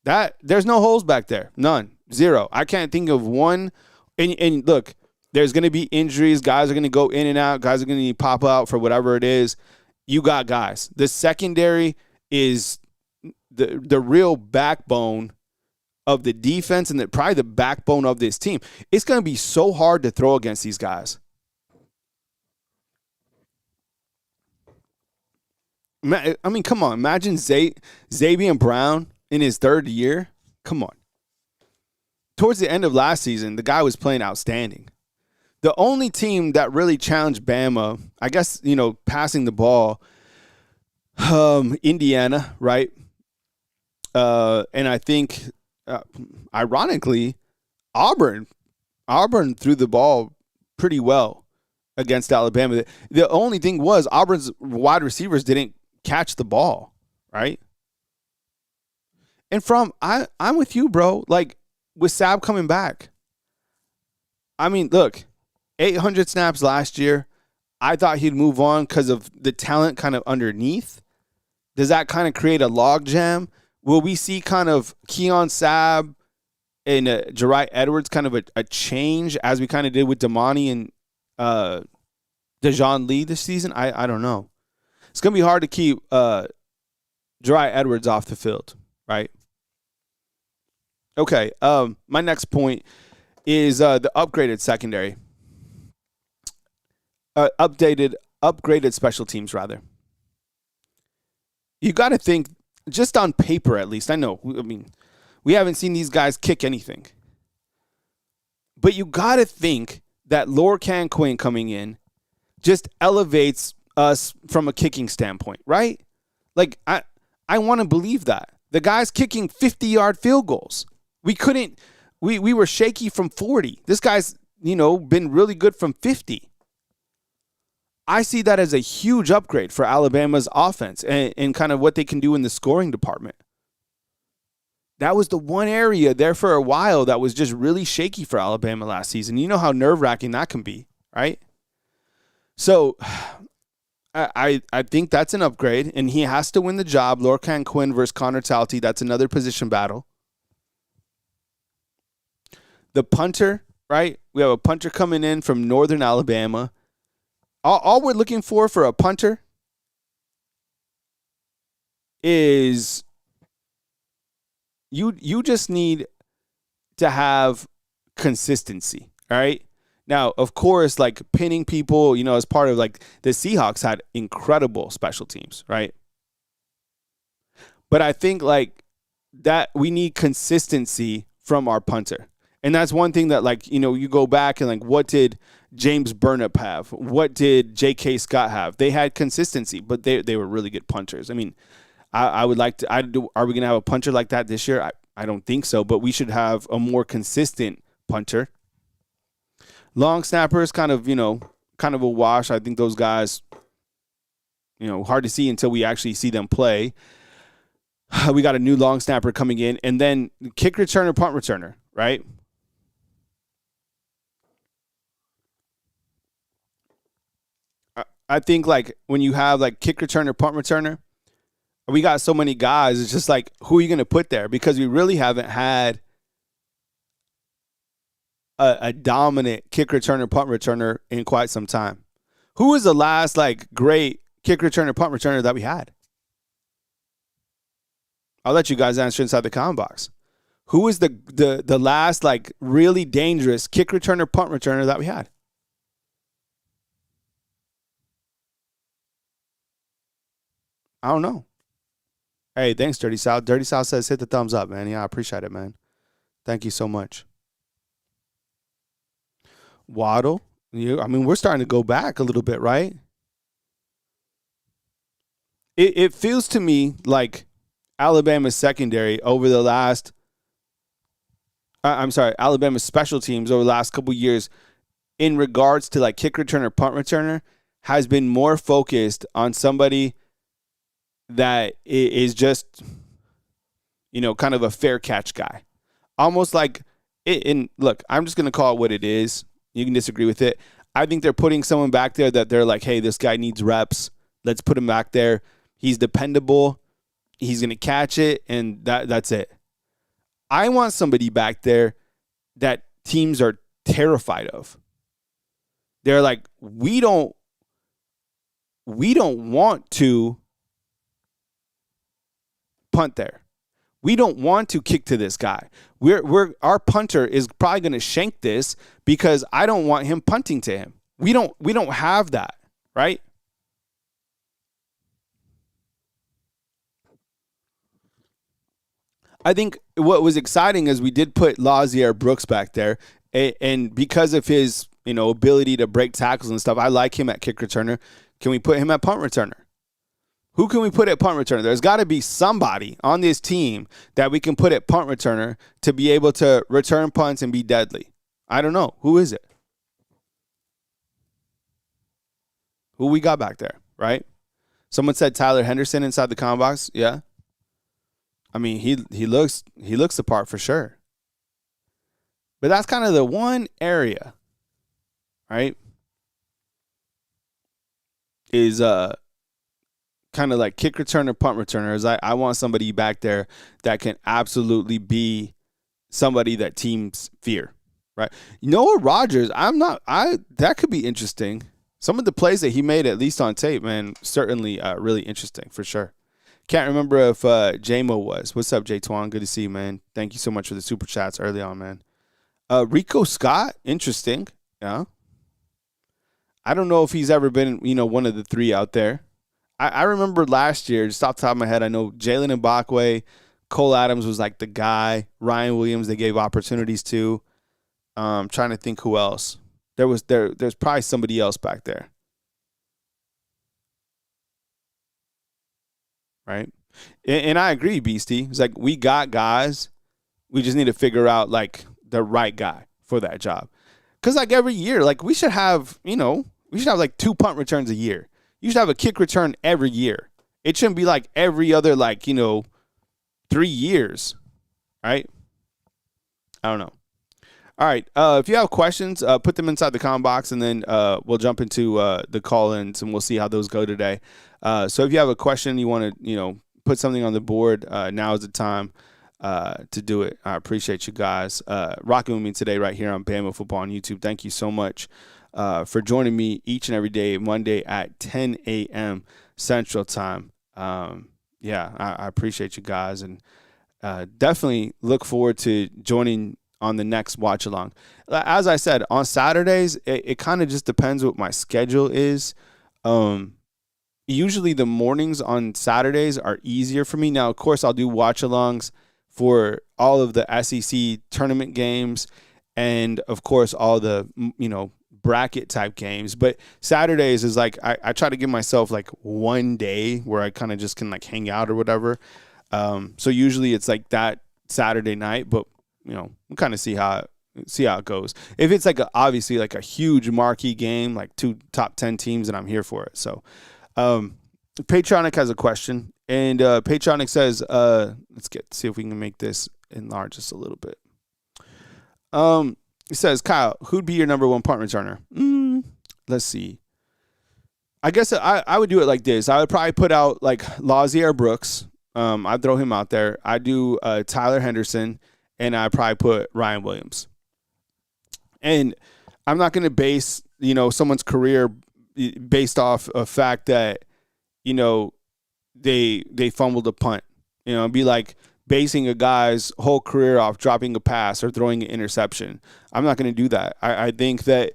There's no holes back there. None. Zero. I can't think of one. And look, there's going to be injuries. Guys are going to go in and out. Guys are going to pop out for whatever it is. You got guys. The secondary is the real backbone of the defense and probably the backbone of this team. It's going to be so hard to throw against these guys. I mean, come on. Imagine Xavier Brown in his third year. Come on. Towards the end of last season, the guy was playing outstanding. The only team that really challenged Bama, I guess, passing the ball, Indiana, right? And I think, ironically, Auburn threw the ball pretty well against Alabama. The only thing was Auburn's wide receivers didn't catch the ball, right? And I'm with you, bro. Like, with Sabb coming back, I mean, look, 800 snaps last year. I thought he'd move on because of the talent kind of underneath. Does that kind of create a logjam? Will we see kind of Keon Sabb and Jariah Edwards kind of a change as we kind of did with Damani and Dejon Lee this season? I don't know. It's going to be hard to keep Jariah Edwards off the field, right? Okay, my next point is the upgraded secondary. Upgraded special teams, rather. You got to think, just on paper at least, I mean, we haven't seen these guys kick anything. But you got to think that Lorcan Quinn coming in just elevates us from a kicking standpoint, right? Like, I want to believe that. The guy's kicking 50-yard field goals. We were shaky from 40. This guy's, been really good from 50. I see that as a huge upgrade for Alabama's offense and kind of what they can do in the scoring department. That was the one area there for a while that was just really shaky for Alabama last season. You know how nerve-wracking that can be, right? So I think that's an upgrade, and he has to win the job. Lorcan Quinn versus Connor Talty, that's another position battle. The punter, right? We have a punter coming in from Northern Alabama. All we're looking for a punter is you just need to have consistency, all right? Now, of course, like pinning people, as part of like the Seahawks had incredible special teams, right? But I think like that we need consistency from our punter. And that's one thing that, like, you go back and, like, what did James Burnip have? What did J.K. Scott have? They had consistency, but they were really good punters. I mean, I would like to are we going to have a punter like that this year? I don't think so, but we should have a more consistent punter. Long snappers, kind of a wash. I think those guys, hard to see until we actually see them play. We got a new long snapper coming in, and then kick returner, punt returner, right? I think, like, when you have, like, kick returner, punt returner, we got so many guys. It's just, like, who are you going to put there? Because we really haven't had a dominant kick returner, punt returner in quite some time. Who was the last like great kick returner, punt returner that we had? I'll let you guys answer inside the comment box. Who was the last like really dangerous kick returner, punt returner that we had? I don't know. Hey, thanks, Dirty South. Dirty South says hit the thumbs up, man. Yeah, I appreciate it, man. Thank you so much. Waddle. I mean, we're starting to go back a little bit, right? It feels to me like Alabama's secondary over the last Alabama's special teams over the last couple of years in regards to like kick returner, punt returner has been more focused on somebody that is just, kind of a fair catch guy. Almost like, look, I'm just going to call it what it is. You can disagree with it. I think they're putting someone back there that they're like, hey, this guy needs reps. Let's put him back there. He's dependable. He's going to catch it, and that's it. I want somebody back there that teams are terrified of. They're like, we don't want to punt there. We don't want to kick to this guy. Our punter is probably going to shank this because I don't want him punting to him. We don't have that, right? I think what was exciting is we did put Lazier Brooks back there, and because of his ability to break tackles and stuff, I like him at kick returner. Can we put him at punt returner? Who can we put at punt returner? There's got to be somebody on this team that we can put at punt returner to be able to return punts and be deadly. I don't know. Who is it? Who we got back there, right? Someone said Tyler Henderson inside the comment box. Yeah. I mean, he looks the part for sure. But that's kind of the one area, right? Is kind of like kick returner, punt returners. I want somebody back there that can absolutely be somebody that teams fear, right? Noah Rodgers, that could be interesting. Some of the plays that he made, at least on tape, man, certainly really interesting for sure. Can't remember if J-Mo was. What's up, J Twan? Good to see you, man. Thank you so much for the super chats early on, man. Rico Scott, interesting. Yeah. I don't know if he's ever been, one of the three out there. I remember last year, just off the top of my head, I know Jalen Mbakwe, Cole Adams was like the guy. Ryan Williams, they gave opportunities to. Trying to think who else. There's probably somebody else back there. Right? And I agree, Beastie. It's like we got guys. We just need to figure out like the right guy for that job. Because like every year, like we should have like 2 punt returns a year. You should have a kick return every year. It shouldn't be like every other 3 years. Right? I don't know. All right. If you have questions, put them inside the comment box, and then we'll jump into the call-ins, and we'll see how those go today. So if you have a question, you want to, put something on the board, now is the time to do it. I appreciate you guys rocking with me today right here on Bama Football on YouTube. Thank you so much for joining me each and every day, Monday at 10 a.m. Central Time. I appreciate you guys, and definitely look forward to joining on the next watch along. As I said, on Saturdays, it kind of just depends what my schedule is. Usually the mornings on Saturdays are easier for me. Now, of course, I'll do watch alongs for all of the SEC tournament games and, of course, all the, bracket type games. But Saturdays is like I try to give myself like one day where I kind of just can like hang out or whatever. So usually it's like that Saturday night, but we'll kind of see how it goes. If it's like obviously like a huge marquee game, like 2 top 10 teams, and I'm here for it. So Patronic has a question, and Patronic says, see if we can make this enlarge just a little bit. It says, Kyle, who'd be your number 1 punt returner? Let's see. I guess I would do it like this. I would probably put out like Lazier Brooks. I'd throw him out there. I do Tyler Henderson, and I probably put Ryan Williams. And I'm not going to base, someone's career based off a fact that, they fumbled a punt. It'd be like basing a guy's whole career off dropping a pass or throwing an interception. I'm not going to do that. I think that,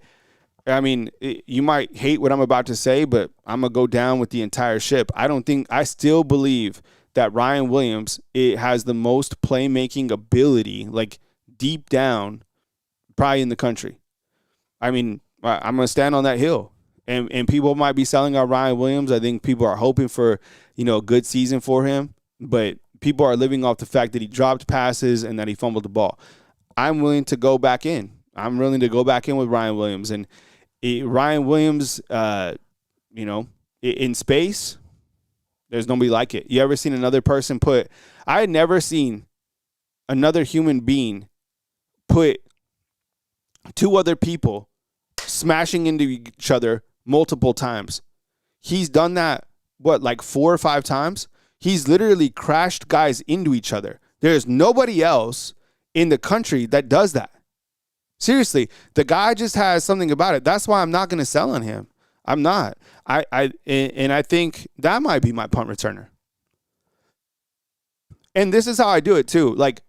you might hate what I'm about to say, but I'm going to go down with the entire ship. I still believe that Ryan Williams has the most playmaking ability, like deep down, probably in the country. I'm going to stand on that hill. And people might be selling out Ryan Williams. I think people are hoping for, a good season for him. But people are living off the fact that he dropped passes and that he fumbled the ball. I'm willing to go back in. I'm willing to go back in with Ryan Williams. And Ryan Williams, in space, there's nobody like it. You ever seen another person I had never seen another human being put two other people smashing into each other multiple times. He's done that, like 4 or 5 times? He's literally crashed guys into each other. There's nobody else in the country that does that. Seriously, the guy just has something about it. That's why I'm not going to sell on him. I'm not. I think that might be my punt returner. And this is how I do it too. Like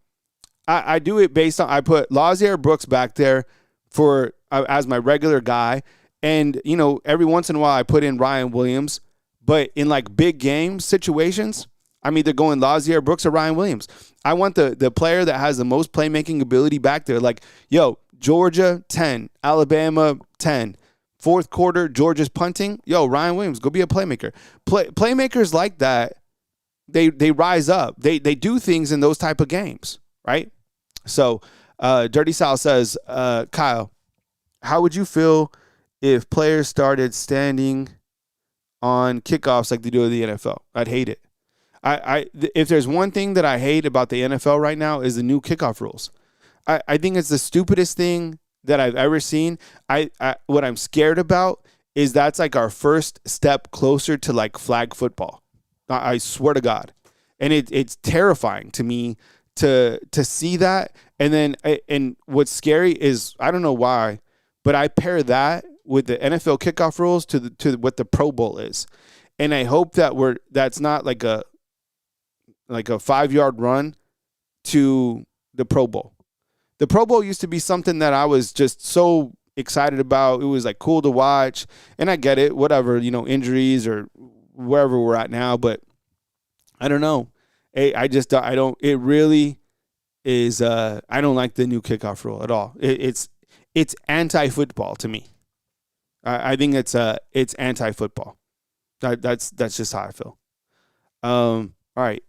I do it based on, I put Lazier Brooks back there for as my regular guy. And, every once in a while I put in Ryan Williams. But in like big game situations, I'm either going Lazier Brooks or Ryan Williams. I want the player that has the most playmaking ability back there. Like, Georgia, 10. Alabama, 10. Fourth quarter, Georgia's punting. Ryan Williams, go be a playmaker. Playmakers like that, they rise up. They do things in those type of games, right? So, Dirty Sal says, Kyle, how would you feel if players started standing on kickoffs like they do in the NFL? I'd hate it. If there's one thing that I hate about the NFL right now is the new kickoff rules. I think it's the stupidest thing that I've ever seen. What I'm scared about is that's like our first step closer to like flag football. I swear to God. And it's terrifying to me to see that. And what's scary is, I don't know why, but I pair that with the NFL kickoff rules to what the Pro Bowl is. And I hope that that's not like a 5-yard run to the Pro Bowl. The Pro Bowl used to be something that I was just so excited about. It was like cool to watch. And I get it, whatever, injuries or wherever we're at now, but I don't know. I really is, I don't like the new kickoff rule at all. It's anti-football to me. I think it's anti-football. That's just how I feel. All right.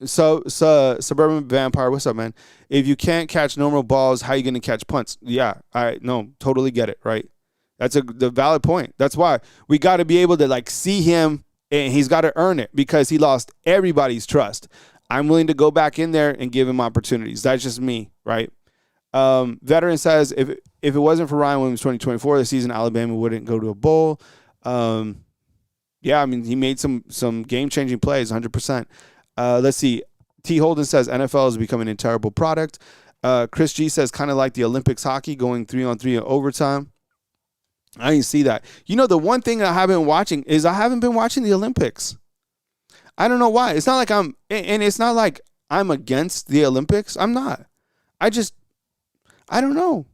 So Suburban Vampire, what's up, man? If you can't catch normal balls, how are you going to catch punts? Yeah, I totally get it, right? That's the valid point. That's why we got to be able to like see him, and he's got to earn it because he lost everybody's trust. I'm willing to go back in there and give him opportunities. That's just me, right? Veteran says if it wasn't for Ryan Williams 2024, the season Alabama wouldn't go to a bowl. Yeah, he made some game-changing plays, 100%. Let's see. T. Holden says NFL is becoming a terrible product. Chris G says kind of like the Olympics hockey, going 3-on-3 in overtime. I didn't see that. The one thing I haven't been watching is I haven't been watching the Olympics. I don't know why. It's not like it's not like I'm against the Olympics. I'm not. I don't know.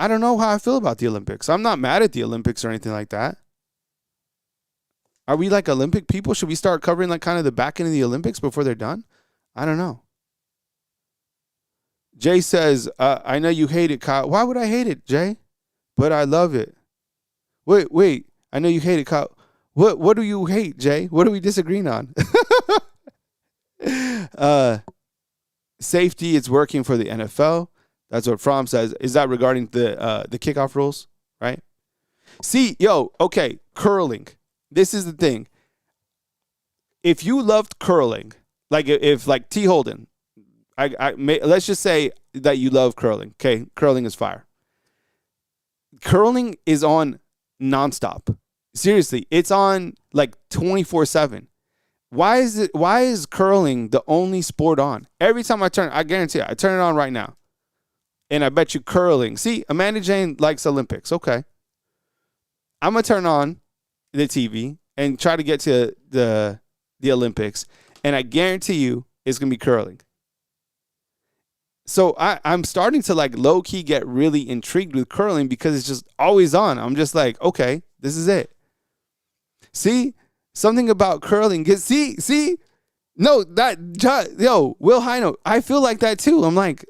I don't know how I feel about the Olympics. I'm not mad at the Olympics or anything like that. Are we like Olympic people? Should we start covering like kind of the back end of the Olympics before they're done? I don't know. Jay says, I know you hate it, Kyle. Why would I hate it, Jay? But I love it. Wait. I know you hate it, Kyle. What do you hate, Jay? What are we disagreeing on? Safety, it's working for the NFL. That's what Fromm says. Is that regarding the kickoff rules, right? See, okay, curling. This is the thing. If you loved curling, like if like T. Holden, let's just say that you love curling. Okay, curling is fire. Curling is on nonstop. Seriously, it's on like 24/7. Why is curling the only sport on? Every time I guarantee it, I turn it on right now. And I bet you curling. See, Amanda Jane likes Olympics. Okay. I'm going to turn on the TV and try to get to the Olympics. And I guarantee you it's going to be curling. So I'm starting to like low key get really intrigued with curling because it's just always on. I'm just like, okay, this is it. See, something about curling. See, no, Will Hino, I feel like that too. I'm like,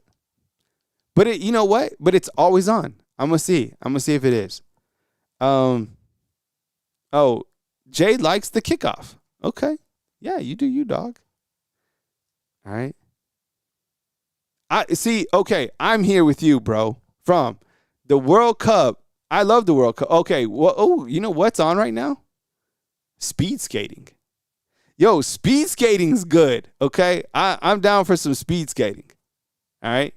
but you know what? But it's always on. I'm gonna see if it is. Oh, Jay likes the kickoff. Okay, yeah, you do you, dog. All right. I see. Okay, I'm here with you, bro. From the World Cup, I love the World Cup. Okay, well, oh, you know what's on right now? Speed skating. Yo, speed skating's good. Okay, I'm down for some speed skating. All right.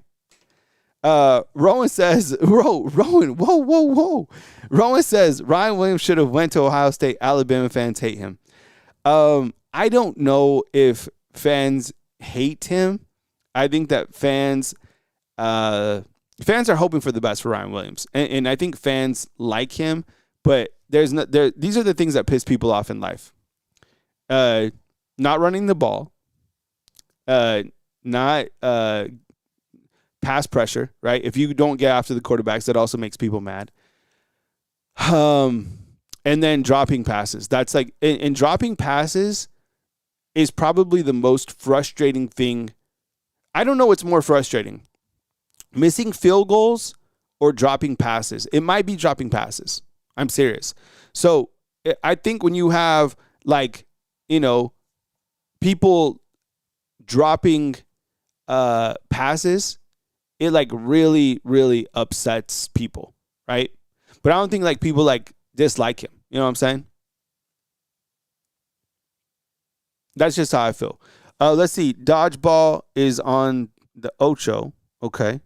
Rowan says, Rowan, whoa. Rowan says Ryan Williams should have went to Ohio State. Alabama fans hate him. I don't know if fans hate him. I think that fans are hoping for the best for Ryan Williams, and I think fans like him. But these are the things that piss people off in life. Not running the ball, not pass pressure, right? If you don't get after the quarterbacks, that also makes people mad. And then dropping passes. That's like, and dropping passes is probably the most frustrating thing. I don't know what's more frustrating, missing field goals or dropping passes. It might be dropping passes. I'm serious. So I think when you have like, people dropping passes, it like really, really upsets people, right? But I don't think like people like dislike him. You know what I'm saying? That's just how I feel. Let's see. Dodgeball is on the Ocho. Okay.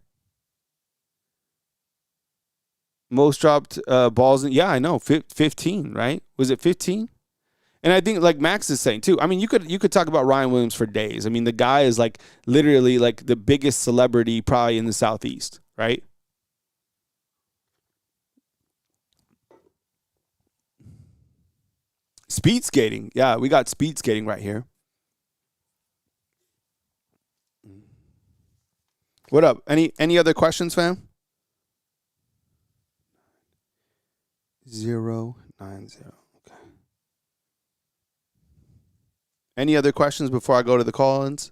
Most dropped balls. Yeah, I know. 15, right? Was it 15? And I think like Max is saying too. I mean, you could talk about Ryan Williams for days. I mean, the guy is like literally like the biggest celebrity probably in the Southeast, right? Speed skating. Yeah, we got speed skating right here. What up? Any other questions, fam? 090. Okay. Any other questions before I go to the call-ins?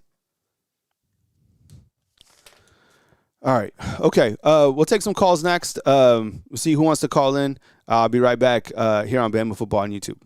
All right. Okay. We'll take some calls next. We'll see who wants to call in. I'll be right back here on Bama Football on YouTube.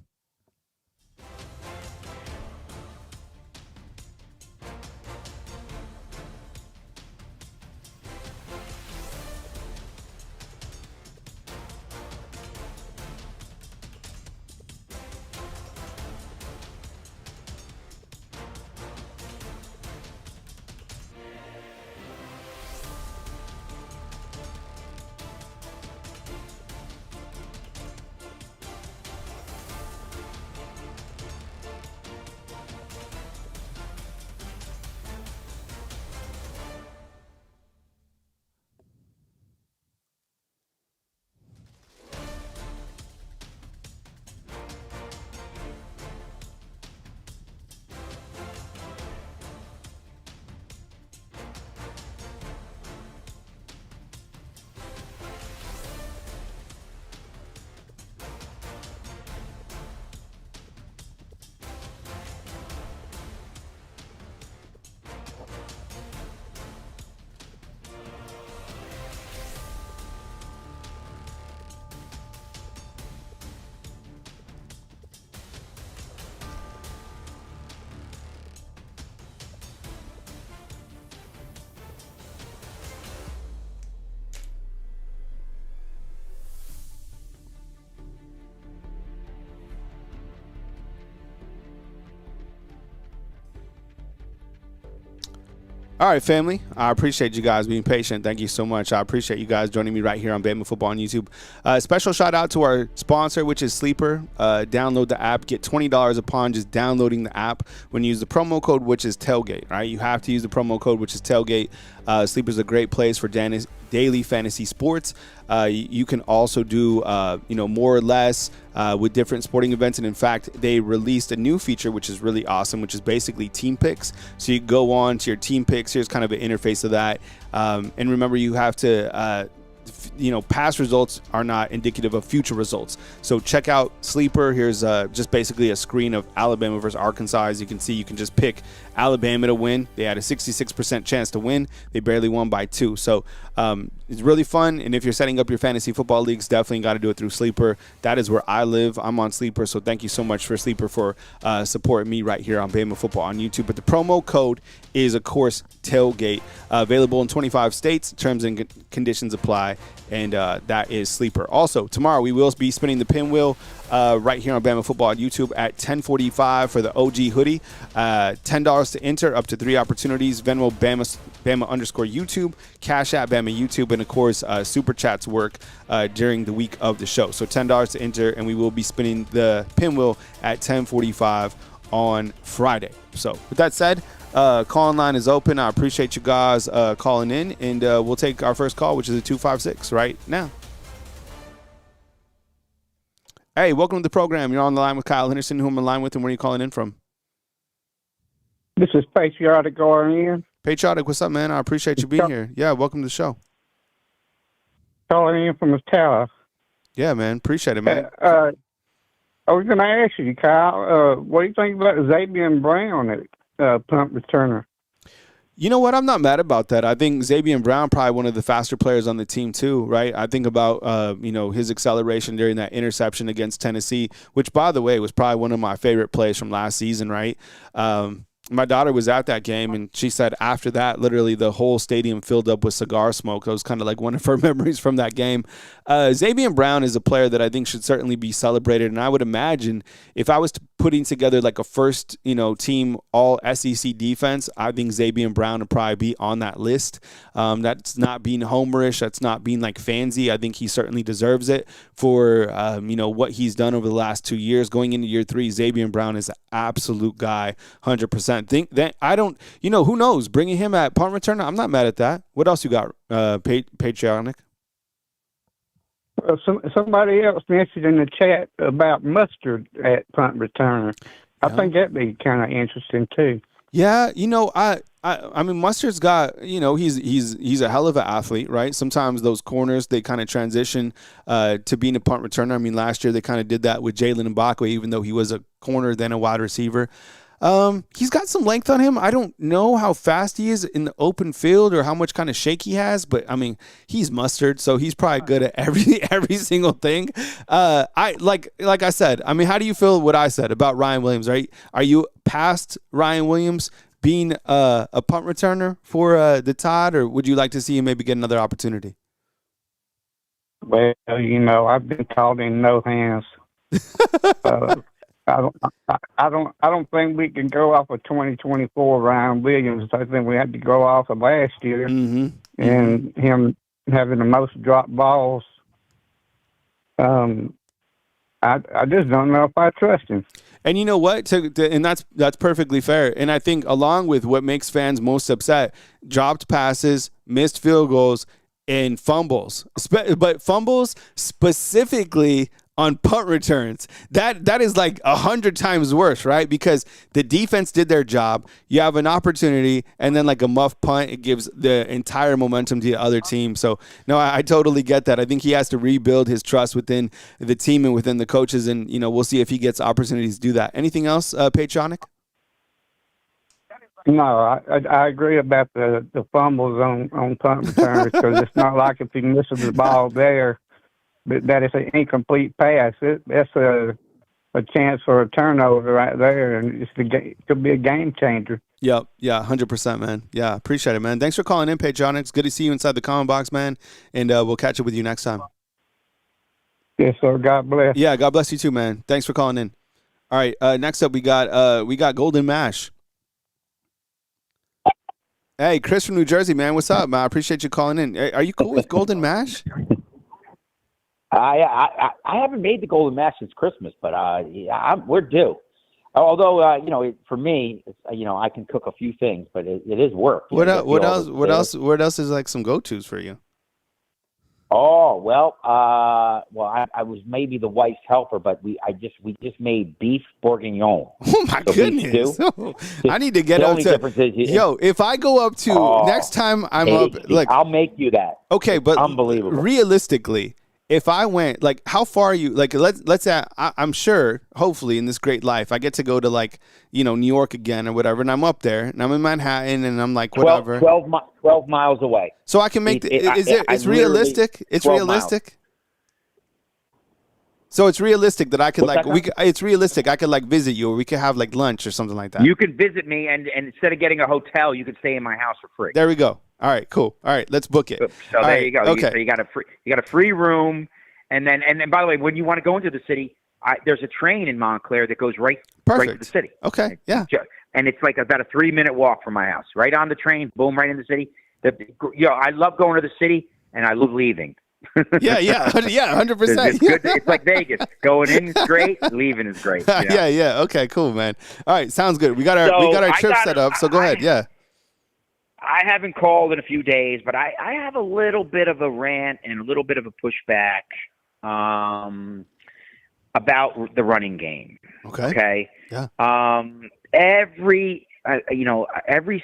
All right, family. I appreciate you guys being patient. Thank you so much. I appreciate you guys joining me right here on Bama Football on YouTube. Special shout out to our sponsor, which is Sleeper. Download the app. Get $20 upon just downloading the app when you use the promo code, which is Tailgate. Right? You have to use the promo code, which is Tailgate. Sleeper is a great place for daily fantasy sports. You can also do, more or less with different sporting events. And in fact, they released a new feature, which is really awesome, which is basically team picks. So you go on to your team picks. Here's kind of an interface of that. And remember, you have to past results are not indicative of future results. So check out Sleeper. Here's just basically a screen of Alabama versus Arkansas. As you can see, you can just pick Alabama to win. They had a 66% chance to win. They barely won by 2. So it's really fun. And if you're setting up your fantasy football leagues, definitely got to do it through Sleeper. That is where I live. I'm on Sleeper. So thank you so much for Sleeper for supporting me right here on Bama Football on YouTube. But the promo code is, of course, Tailgate. Available in 25 states. Terms and conditions apply. And that is Sleeper. Also, tomorrow we will be spinning the pinwheel right here on Bama Football on YouTube at 10:45 for the OG hoodie. $10 to enter, up to 3 opportunities. Venmo Bama_YouTube, Cash App Bama YouTube, and of course Super Chats work during the week of the show. So $10 to enter, and we will be spinning the pinwheel at 10:45 on Friday. So with that said, call line is open. I appreciate you guys calling in, and we'll take our first call, which is a 256 right now. Hey, welcome to the program. You're on the line with Kyle Henderson, who I'm in line with, and where are you calling in from? This is Patriotic RN. Patriotic, what's up, man? I appreciate you being here. Yeah, welcome to the show. Calling in from the tower. Yeah, man. Appreciate it, man. I was going to ask you, Kyle, what do you think about Xavier Brown at punt returner? You know what? I'm not mad about that. I think Xavier Brown probably one of the faster players on the team too, right? I think about his acceleration during that interception against Tennessee, which, by the way, was probably one of my favorite plays from last season, right? My daughter was at that game, and she said after that, literally the whole stadium filled up with cigar smoke. It was kind of like one of her memories from that game. Xavier Brown is a player that I think should certainly be celebrated, and I would imagine if I was putting together like a first, team all SEC defense, I think Xavier Brown would probably be on that list. That's not being homerish. That's not being like fancy. I think he certainly deserves it for, what he's done over the last 2 years. Going into year 3, Xavier Brown is an absolute guy, 100%. Think that who knows? Bringing him at punt returner, I'm not mad at that. What else you got, Patriotic? Somebody else mentioned in the chat about Mustard at punt returner. I think that'd be kind of interesting too. Yeah, I mean, Mustard's got, he's a hell of an athlete, right? Sometimes those corners, they kind of transition to being a punt returner. I mean, last year they kind of did that with Jalen Mbakwe, even though he was a corner then a wide receiver. He's got some length on him. I don't know how fast he is in the open field or how much kind of shake he has, but I mean, he's Mustard, so he's probably good at every single thing. Like I said, I mean, how do you feel what I said about Ryan Williams, right? Are you past Ryan Williams being a punt returner for the Tide, or would you like to see him maybe get another opportunity? Well, I've been called in no hands. I don't think we can go off of 2024 Ryan Williams. I think we had to go off of last year and him having the most drop balls. I just don't know if I trust him. And you know what? And that's perfectly fair. And I think along with what makes fans most upset, dropped passes, missed field goals, and fumbles. But fumbles specifically on punt returns, that is like 100 times worse, right? Because the defense did their job. You have an opportunity, and then like a muff punt, it gives the entire momentum to the other team. So, no, I totally get that. I think he has to rebuild his trust within the team and within the coaches, and, we'll see if he gets opportunities to do that. Anything else, Patriotic? No, I agree about the fumbles on punt returns because it's not like if he misses the ball there, that is an incomplete pass. That's a chance for a turnover right there, and it could be a game changer. Yep. Yeah, 100%, man. Yeah, appreciate it, man. Thanks for calling in, Patriotic. It's good to see you inside the comment box, man, and we'll catch up with you next time. Yes, sir. God bless. Yeah, God bless you too, man. Thanks for calling in. All right, next up we got Golden Mash. Hey, Chris from New Jersey, man. What's up, man? I appreciate you calling in. Are you cool with Golden Mash? I haven't made the Golden Mash since Christmas, but we're due. Although for me, I can cook a few things, but it is work. What else is like some go-tos for you? Oh well, I was maybe the wife's helper, but we just made beef bourguignon. Oh my goodness! I need to get the up only to. Difference is If I go up to next time I'm up, like I'll make you that. Okay, it's but unbelievable. Realistically, if I went, like, how far are you? Like, let's say I'm sure, hopefully, in this great life, I get to go to, like, New York again or whatever, and I'm up there, and I'm in Manhattan, and I'm like, whatever. 12 miles away. So I can make it's realistic. It's realistic. Miles. So it's realistic that I could it's realistic I could like visit you, or we could have like lunch or something like that. You could visit me, and instead of getting a hotel, you could stay in my house for free. There we go. All right, cool. All right, let's book it. So there you go. Okay. You got a free room, and then by the way, when you want to go into the city, there's a train in Montclair that goes right to the city. Okay, yeah. And it's like about a 3-minute walk from my house. Right on the train, boom, right in the city. I love going to the city, and I love leaving. yeah, 100%. It's like Vegas. Going in is great, leaving is great. Yeah. Okay, cool, man. All right, sounds good. We got our trip set up. So go ahead. Yeah. I haven't called in a few days, but I have a little bit of a rant and a little bit of a pushback about the running game. Okay. Yeah. Every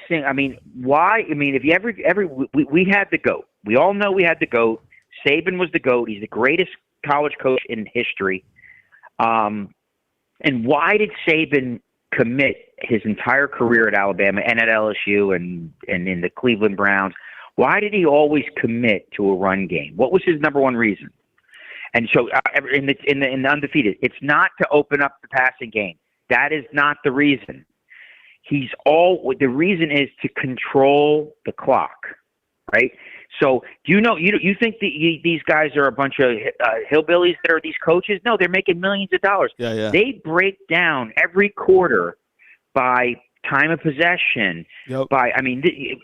single. I mean, why? I mean, if you we had the GOAT. We all know we had the GOAT. Saban was the GOAT. He's the greatest college coach in history. And why did Saban commit his entire career at Alabama and at LSU and in the Cleveland Browns? Why did he always commit to a run game? What was his number one reason? And so in the undefeated, it's not to open up the passing game. That is not the reason. The reason is to control the clock, right? So you think these guys are a bunch of hillbillies that are these coaches? No, they're making millions of dollars. Yeah. They break down every quarter by time of possession. Yep.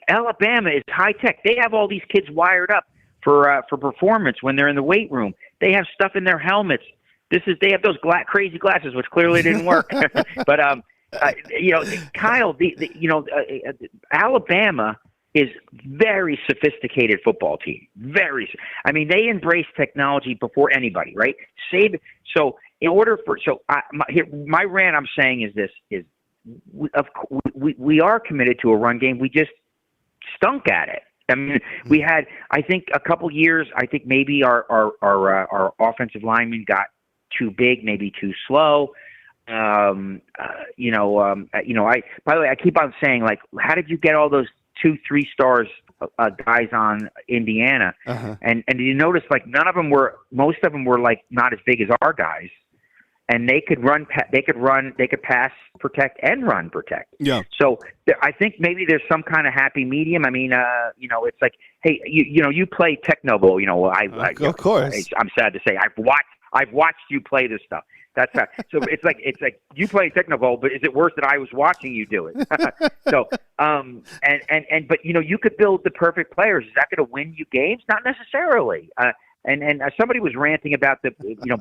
Alabama is high tech. They have all these kids wired up for performance when they're in the weight room. They have stuff in their helmets. They have those crazy glasses, which clearly didn't work. But Kyle, Alabama is very sophisticated football team. They embrace technology before anybody, right? So in order for my rant I'm saying is this: we are committed to a run game. We just stunk at it. I mean, we had, I think, a couple years. I think maybe our offensive linemen got too big, maybe too slow. By the way, I keep on saying, like, how did you get all those 2-3 stars guys on Indiana? Uh-huh. And you notice, like, most of them were like not as big as our guys, and they could pass, protect, and run protect. Yeah. So I think maybe there's some kind of happy medium. I mean, it's like, hey, you play Techno Bowl. Of course. I'm sad to say, I've watched you play this stuff. That's how. So it's like you play Techno Bowl, but is it worse that I was watching you do it? So but you could build the perfect players. Is that going to win you games? Not necessarily. And somebody was ranting about the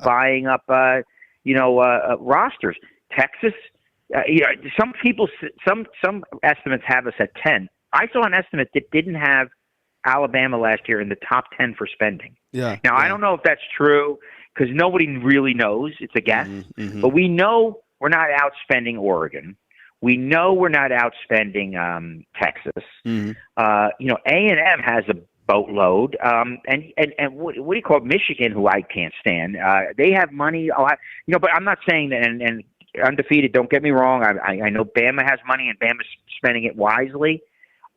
buying up rosters. Texas, some estimates have us at 10. I saw an estimate that didn't have Alabama last year in the top 10 for spending. Yeah. Now, I don't know if that's true because nobody really knows. It's a guess. Mm-hmm. But we know we're not outspending Oregon. We know we're not outspending Texas. Mm-hmm. A&M has a boatload. And what do you call it? Michigan, who I can't stand. They have money. But I'm not saying that. And undefeated, don't get me wrong. I know Bama has money and Bama's spending it wisely.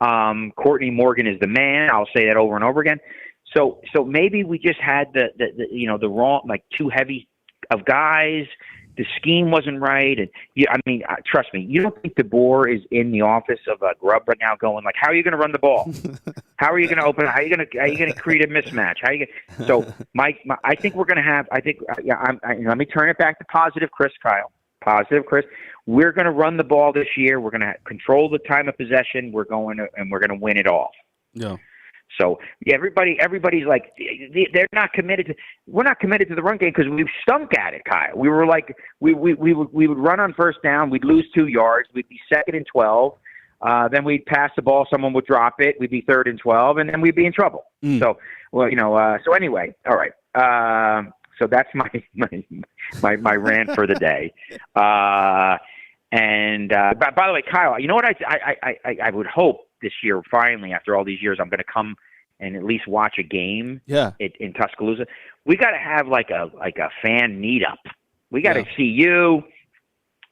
Courtney Morgan is the man. I'll say that over and over again. So maybe we just had the wrong, like, too heavy of guys. The scheme wasn't right. And trust me, you don't think DeBoer is in the office of Grubb right now going like, how are you going to run the ball? How are you going to open? How are you going to create a mismatch? So I think we're going to have, let me turn it back to positive Chris, Kyle. Positive Chris. We're going to run the ball this year. We're going to control the time of possession. We're going to win it all. Yeah. So everybody's like, they're not committed to. We're not committed to the run game because we've stunk at it, Kyle. We were like, we would run on first down, we'd lose 2 yards, we'd be 2nd and 12. then we'd pass the ball, someone would drop it, we'd be 3rd and 12, and then we'd be in trouble. So, well, so anyway, all right. So that's my rant for the day. And by the way, Kyle, you know what I would hope this year, finally, after all these years, I'm going to come and at least watch a game in Tuscaloosa. We got to have like a fan meetup. We got to see you.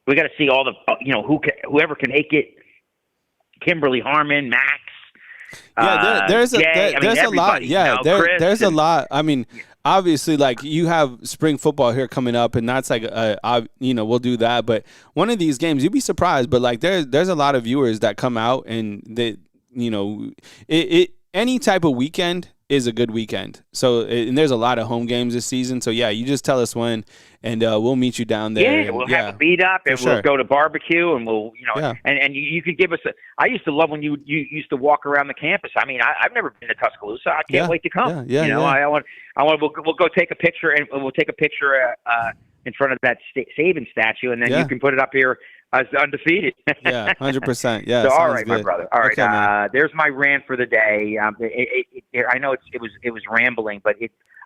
We got to see all the whoever can make it. Kimberly Harmon, Max. There's a lot. Yeah, there's a and, lot. I mean, obviously, like you have spring football here coming up, and that's like we'll do that. But one of these games, you'd be surprised. But like there's a lot of viewers that come out, and they any type of weekend is a good weekend. So and there's a lot of home games this season. So yeah, you just tell us when, and we'll meet you down there. Yeah, we'll have a beat up, and we'll go to barbecue, and we'll and you could give us I used to love when you used to walk around the campus. I mean, I've never been to Tuscaloosa. I can't wait to come. We'll go take a picture, and we'll take a picture in front of that Saban statue, and then you can put it up here as undefeated. 100%. Yeah. So, all right, good. my brother. All right. Okay, there's my rant for the day. I know it was rambling, but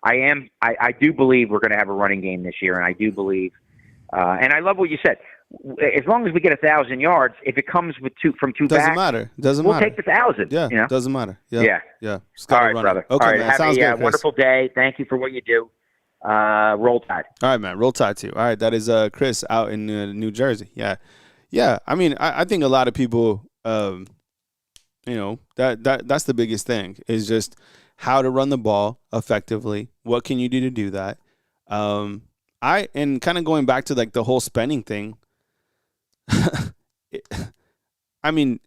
I do believe we're going to have a running game this year, and I do believe, and I love what you said. As long as we get 1,000 yards, if it comes from two doesn't backs, matter. We'll take the 1,000. Yeah, doesn't matter. Yeah. All right, brother. Okay, all right, man. have Sounds good, Chris. Wonderful day. Thank you for what you do. Roll Tide. All right, man. Roll Tide too. All right, that is Chris out in New Jersey. Yeah. I mean, I think a lot of people, that's the biggest thing is just how to run the ball effectively. What can you do to do that? And kind of going back to like the whole spending thing. I mean,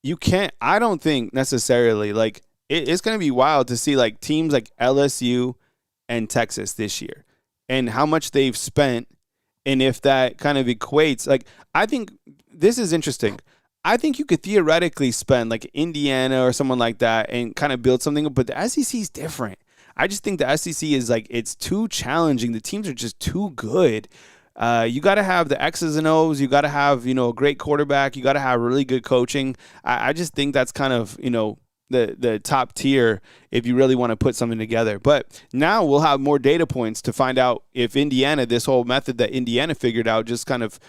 you can't. I don't think necessarily like it's going to be wild to see like teams like LSU and Texas this year and how much they've spent. And if that kind of equates, like, I think this is interesting. I think you could theoretically spend like Indiana or someone like that and kind of build something, but the SEC is different. I just think the SEC is like, it's too challenging. The teams are just too good. You got to have the X's and O's. You got to have, a great quarterback. You got to have really good coaching. I just think that's kind of, the top tier if you really want to put something together. But now we'll have more data points to find out if Indiana, this whole method that Indiana figured out, just kind of,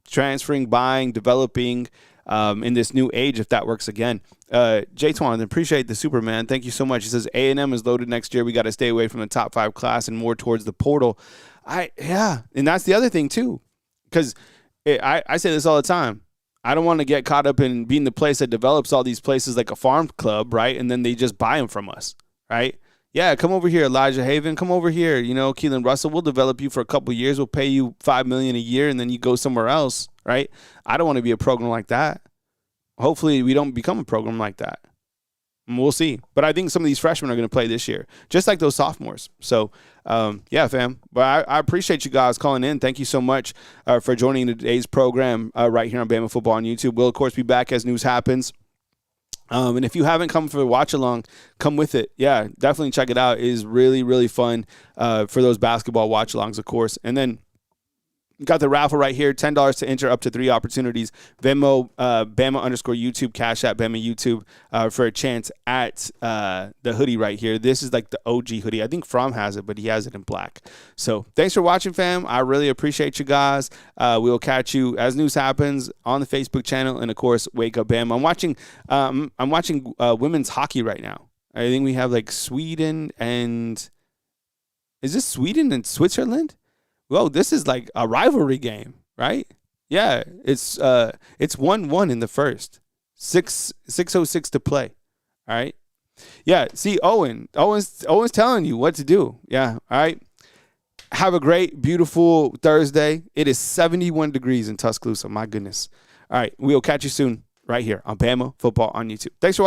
transferring, buying, developing in this new age, if that works again. J-Twan, appreciate the Superman. Thank you so much. He says A&M is loaded next year. We got to stay away from the top 5 class and more towards the portal. And that's the other thing too, because I say this all the time. I don't want to get caught up in being the place that develops all these places like a farm club, right? And then they just buy them from us, right? Yeah, come over here, Elijah Haven. Come over here, Keelan Russell. We'll develop you for a couple of years. We'll pay you $5 million a year, and then you go somewhere else, right? I don't want to be a program like that. Hopefully, we don't become a program like that. And we'll see. But I think some of these freshmen are going to play this year, just like those sophomores. So, yeah, fam. But I appreciate you guys calling in. Thank you so much for joining today's program right here on Bama Football on YouTube. We'll, of course, be back as news happens. And if you haven't come for a watch along, come with it. Yeah, definitely check it out. It is really, really fun for those basketball watch alongs, of course. And then got the raffle right here, $10 to enter up to 3 opportunities. Venmo, Bama_YouTube, Cash App, Bama YouTube for a chance at the hoodie right here. This is like the OG hoodie. I think Fromm has it, but he has it in black. So thanks for watching, fam. I really appreciate you guys. We will catch you as news happens on the Facebook channel and, of course, Wake Up Bama. I'm watching women's hockey right now. I think we have like Sweden and – is this Sweden and Switzerland? Whoa, this is like a rivalry game, right? Yeah, it's 1-1 in the first. 6:06 to play. All right. Yeah, see Owen's telling you what to do. Yeah, all right. Have a great, beautiful Thursday. It is 71 degrees in Tuscaloosa. My goodness. All right, we'll catch you soon right here on Bama Football on YouTube. Thanks for watching.